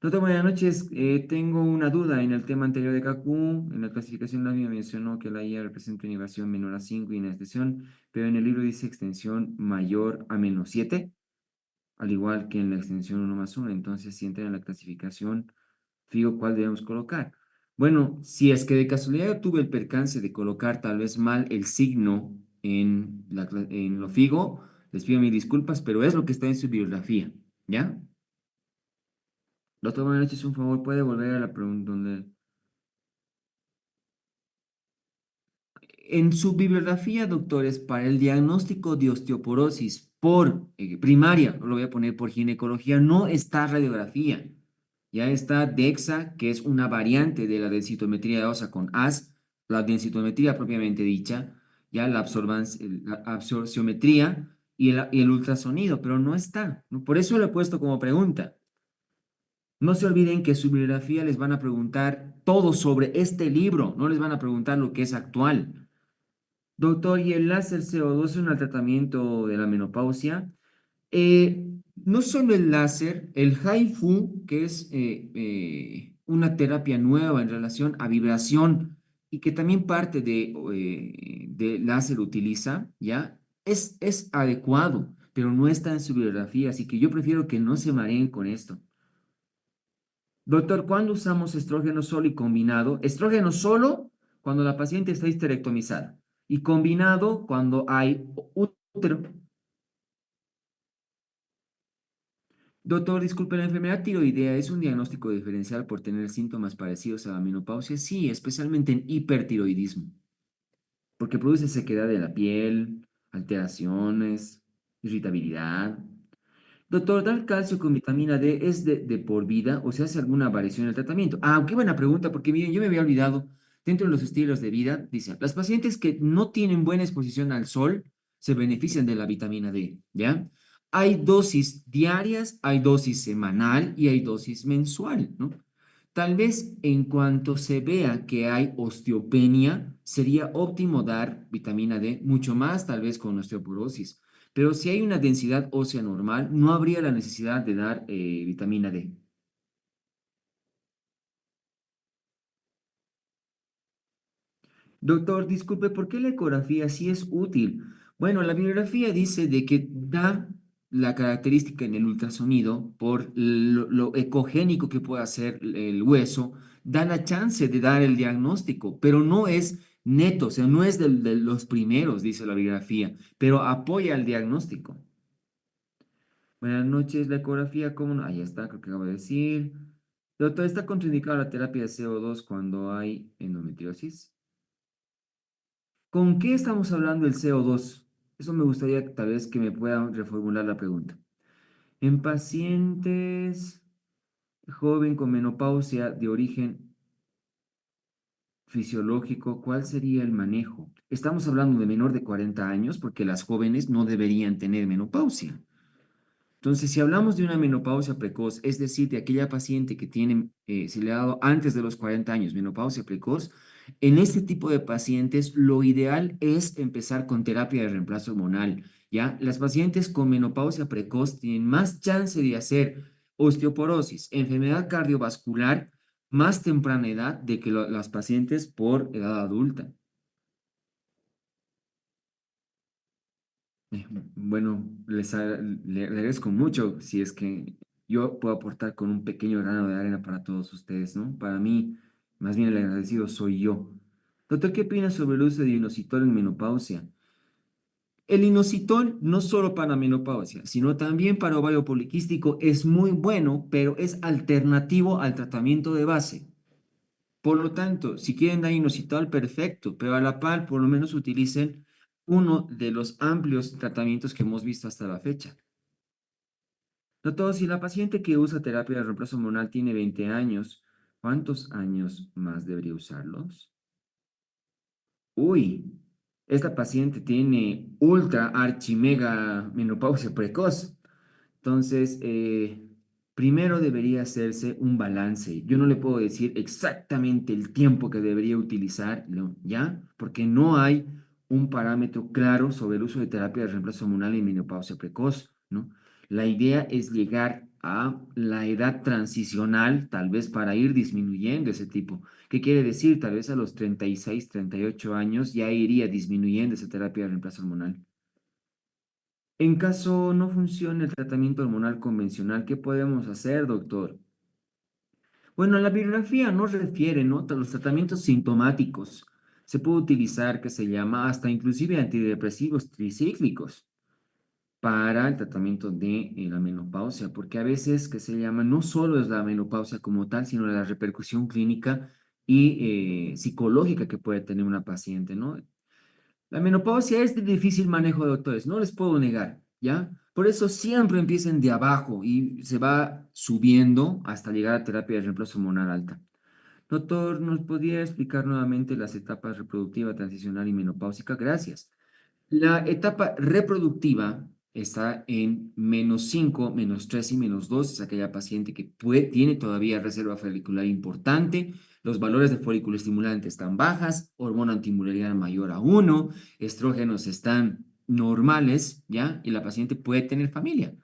Doctor, buenas noches. Tengo una duda en el tema anterior de CACU. En la clasificación la mía mencionó que la IA representa inhibición menor a 5 y inextensión, pero en el libro dice extensión mayor a -7, al igual que en la extensión 1+1. Entonces, si entra en la clasificación, fijo, ¿cuál debemos colocar? Bueno, si es que de casualidad yo tuve el percance de colocar tal vez mal el signo en lo figo, les pido mis disculpas, pero es lo que está en su bibliografía, ¿ya? Doctor, buenas noches, un favor, ¿puede volver a la pregunta donde En su bibliografía, doctores, para el diagnóstico de osteoporosis por primaria, lo voy a poner por ginecología, no está radiografía. Ya está DEXA, que es una variante de la densitometría ósea con AS, la densitometría propiamente dicha, ya la absorciometría y el ultrasonido, pero no está, ¿no? Por eso lo he puesto como pregunta. No se olviden que su bibliografía les van a preguntar todo sobre este libro, no les van a preguntar lo que es actual. Doctor, ¿y el láser CO2 en el tratamiento de la menopausia? No solo el láser, el HIFU, que es una terapia nueva en relación a vibración y que también parte de láser utiliza, ¿ya? Es adecuado, pero no está en su bibliografía, así que yo prefiero que no se mareen con esto. Doctor, ¿cuándo usamos estrógeno solo y combinado? Estrógeno solo cuando la paciente está histerectomizada y combinado cuando hay útero. Doctor, disculpe, ¿la enfermedad tiroidea es un diagnóstico diferencial por tener síntomas parecidos a la menopausia? Sí, especialmente en hipertiroidismo, porque produce sequedad de la piel, alteraciones, irritabilidad. Doctor, ¿dar calcio con vitamina D es de por vida o se hace alguna variación en el tratamiento? Ah, qué buena pregunta, porque miren, yo me había olvidado, dentro de los estilos de vida, dice, las pacientes que no tienen buena exposición al sol se benefician de la vitamina D, ¿ya? Hay dosis diarias, hay dosis semanal y hay dosis mensual, ¿no? Tal vez en cuanto se vea que hay osteopenia, sería óptimo dar vitamina D, mucho más tal vez con osteoporosis. Pero si hay una densidad ósea normal, no habría la necesidad de dar vitamina D. Doctor, disculpe, ¿por qué la ecografía sí es útil? Bueno, la bibliografía dice de que da la característica en el ultrasonido por lo ecogénico que puede hacer el hueso, da la chance de dar el diagnóstico, pero no es neto, o sea, no es de los primeros, dice la bibliografía, pero apoya el diagnóstico. Buenas noches, la ecografía, ¿cómo no? Ahí está, creo que acabo de decir. Doctor, ¿está contraindicada la terapia de CO2 cuando hay endometriosis? ¿Con qué estamos hablando del CO2? Eso me gustaría tal vez que me puedan reformular la pregunta. En pacientes joven con menopausia de origen fisiológico, ¿cuál sería el manejo? Estamos hablando de menor de 40 años porque las jóvenes no deberían tener menopausia. Entonces, si hablamos de una menopausia precoz, es decir, de aquella paciente que tiene, se le ha dado antes de los 40 años menopausia precoz, en este tipo de pacientes lo ideal es empezar con terapia de reemplazo hormonal, ¿ya? Las pacientes con menopausia precoz tienen más chance de hacer osteoporosis, enfermedad cardiovascular, más temprana edad de que las pacientes por edad adulta. Bueno, le agradezco mucho si es que yo puedo aportar con un pequeño grano de arena para todos ustedes, ¿no? Para mí, más bien el agradecido soy yo. Doctor, ¿qué opina sobre el uso de inositol en menopausia? El inositol no solo para menopausia, sino también para ovario poliquístico es muy bueno, pero es alternativo al tratamiento de base. Por lo tanto, si quieren dar inositol, perfecto, pero a la par, por lo menos utilicen uno de los amplios tratamientos que hemos visto hasta la fecha. Doctor, si la paciente que usa terapia de reemplazo hormonal tiene 20 años, ¿cuántos años más debería usarlos? Uy, esta paciente tiene ultra archimega menopausia precoz. Entonces, primero debería hacerse un balance. Yo no le puedo decir exactamente el tiempo que debería utilizar, ¿no? ¿Ya? Porque no hay un parámetro claro sobre el uso de terapia de reemplazo hormonal en menopausia precoz, ¿no? La idea es llegar a la edad transicional, tal vez para ir disminuyendo ese tipo. ¿Qué quiere decir? Tal vez a los 36, 38 años ya iría disminuyendo esa terapia de reemplazo hormonal. En caso no funcione el tratamiento hormonal convencional, ¿qué podemos hacer, doctor? Bueno, la bibliografía no refiere, ¿no? A los tratamientos sintomáticos. Se puede utilizar, que se llama, hasta inclusive antidepresivos tricíclicos para el tratamiento de la menopausia, porque a veces, que se llama, no solo es la menopausia como tal, sino la repercusión clínica y psicológica que puede tener una paciente, ¿no? La menopausia es de difícil manejo, doctores, no les puedo negar, ¿ya? Por eso siempre empiecen de abajo y se va subiendo hasta llegar a terapia de reemplazo hormonal alta. Doctor, ¿nos podría explicar nuevamente las etapas reproductiva, transicional y menopáusica? Gracias. La etapa reproductiva está en -5, -3 y -2. Es aquella paciente que tiene todavía reserva folicular importante. Los valores de folículo estimulante están bajas, hormona antimuleriana mayor a 1, estrógenos están normales, ¿ya? Y la paciente puede tener familia.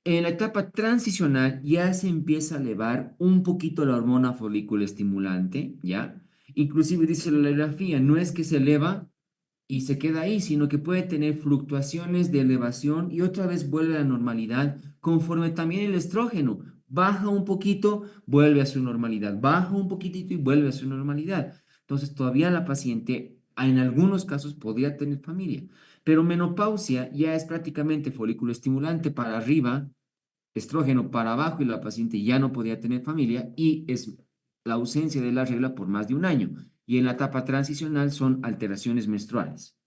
En la etapa transicional ya se empieza a elevar un poquito la hormona folículo estimulante, ¿ya? Inclusive dice la radiografía, no es que se eleva y se queda ahí, sino que puede tener fluctuaciones de elevación y otra vez vuelve a la normalidad conforme también el estrógeno baja un poquito, vuelve a su normalidad, baja un poquitito y vuelve a su normalidad. Entonces todavía la paciente en algunos casos podría tener familia, pero menopausia ya es prácticamente folículo estimulante para arriba, estrógeno para abajo y la paciente ya no podía tener familia y es la ausencia de la regla por más de un año. Y en la etapa transicional son alteraciones menstruales.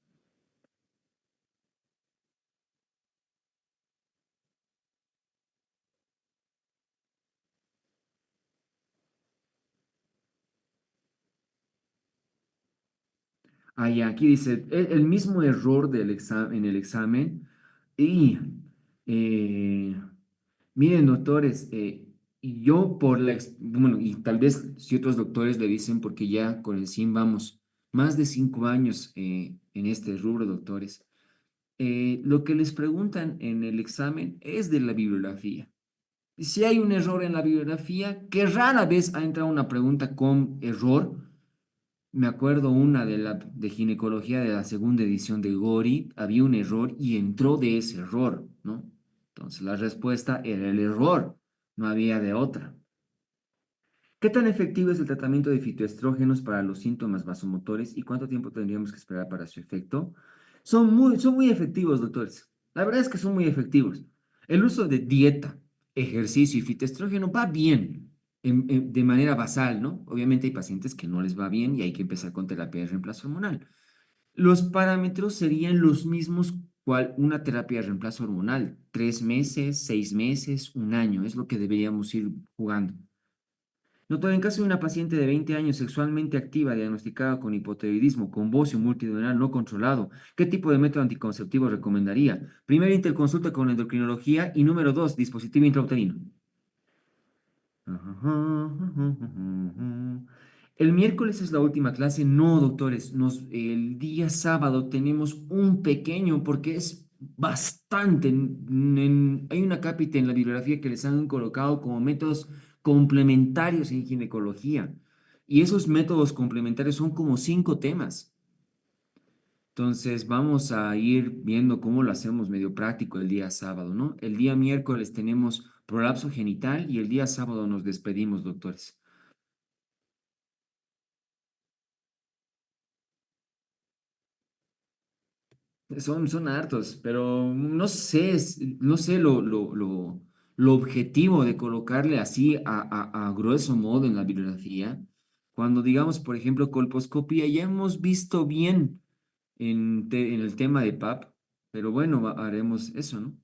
Aquí dice, el mismo error del en el examen y eh, miren, doctores, y yo por bueno, y tal vez si otros doctores le dicen, porque ya con el SIM vamos más de 5 años en este rubro, doctores, lo que les preguntan en el examen es de la bibliografía. Si hay un error en la bibliografía, que rara vez ha entrado una pregunta con error. Me acuerdo una de ginecología de la segunda edición de Gori, había un error y entró de ese error, ¿no? Entonces la respuesta era el error, no había de otra. ¿Qué tan efectivo es el tratamiento de fitoestrógenos para los síntomas vasomotores y cuánto tiempo tendríamos que esperar para su efecto? Son muy efectivos, doctores. La verdad es que son muy efectivos. El uso de dieta, ejercicio y fitoestrógeno va bien de manera basal, ¿no? Obviamente hay pacientes que no les va bien y hay que empezar con terapia de reemplazo hormonal. Los parámetros serían los mismos cual una terapia de reemplazo hormonal. 3 meses, 6 meses, un año, es lo que deberíamos ir jugando. Doctor, en caso de una paciente de 20 años sexualmente activa diagnosticada con hipotiroidismo, con bocio multidonal no controlado, ¿qué tipo de método anticonceptivo recomendaría? Primero, interconsulta con endocrinología y número 2, dispositivo intrauterino. El miércoles es la última clase. No, doctores, el día sábado tenemos un pequeño porque es bastante. Hay una cápita en la bibliografía que les han colocado como métodos complementarios en ginecología. Y esos métodos complementarios son como 5 temas. Entonces vamos a ir viendo cómo lo hacemos medio práctico el día sábado, ¿no? El día miércoles tenemos prolapso genital y el día sábado nos despedimos, doctores. Son hartos, pero no sé, no sé lo objetivo de colocarle así a grueso modo en la bibliografía. Cuando digamos, por ejemplo, colposcopía, ya hemos visto bien en el tema de PAP, pero bueno, haremos eso, ¿no?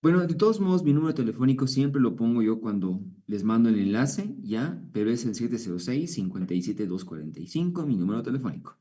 Bueno, de todos modos, mi número telefónico siempre lo pongo yo cuando les mando el enlace, ¿ya? Pero es el 706-57245, mi número telefónico.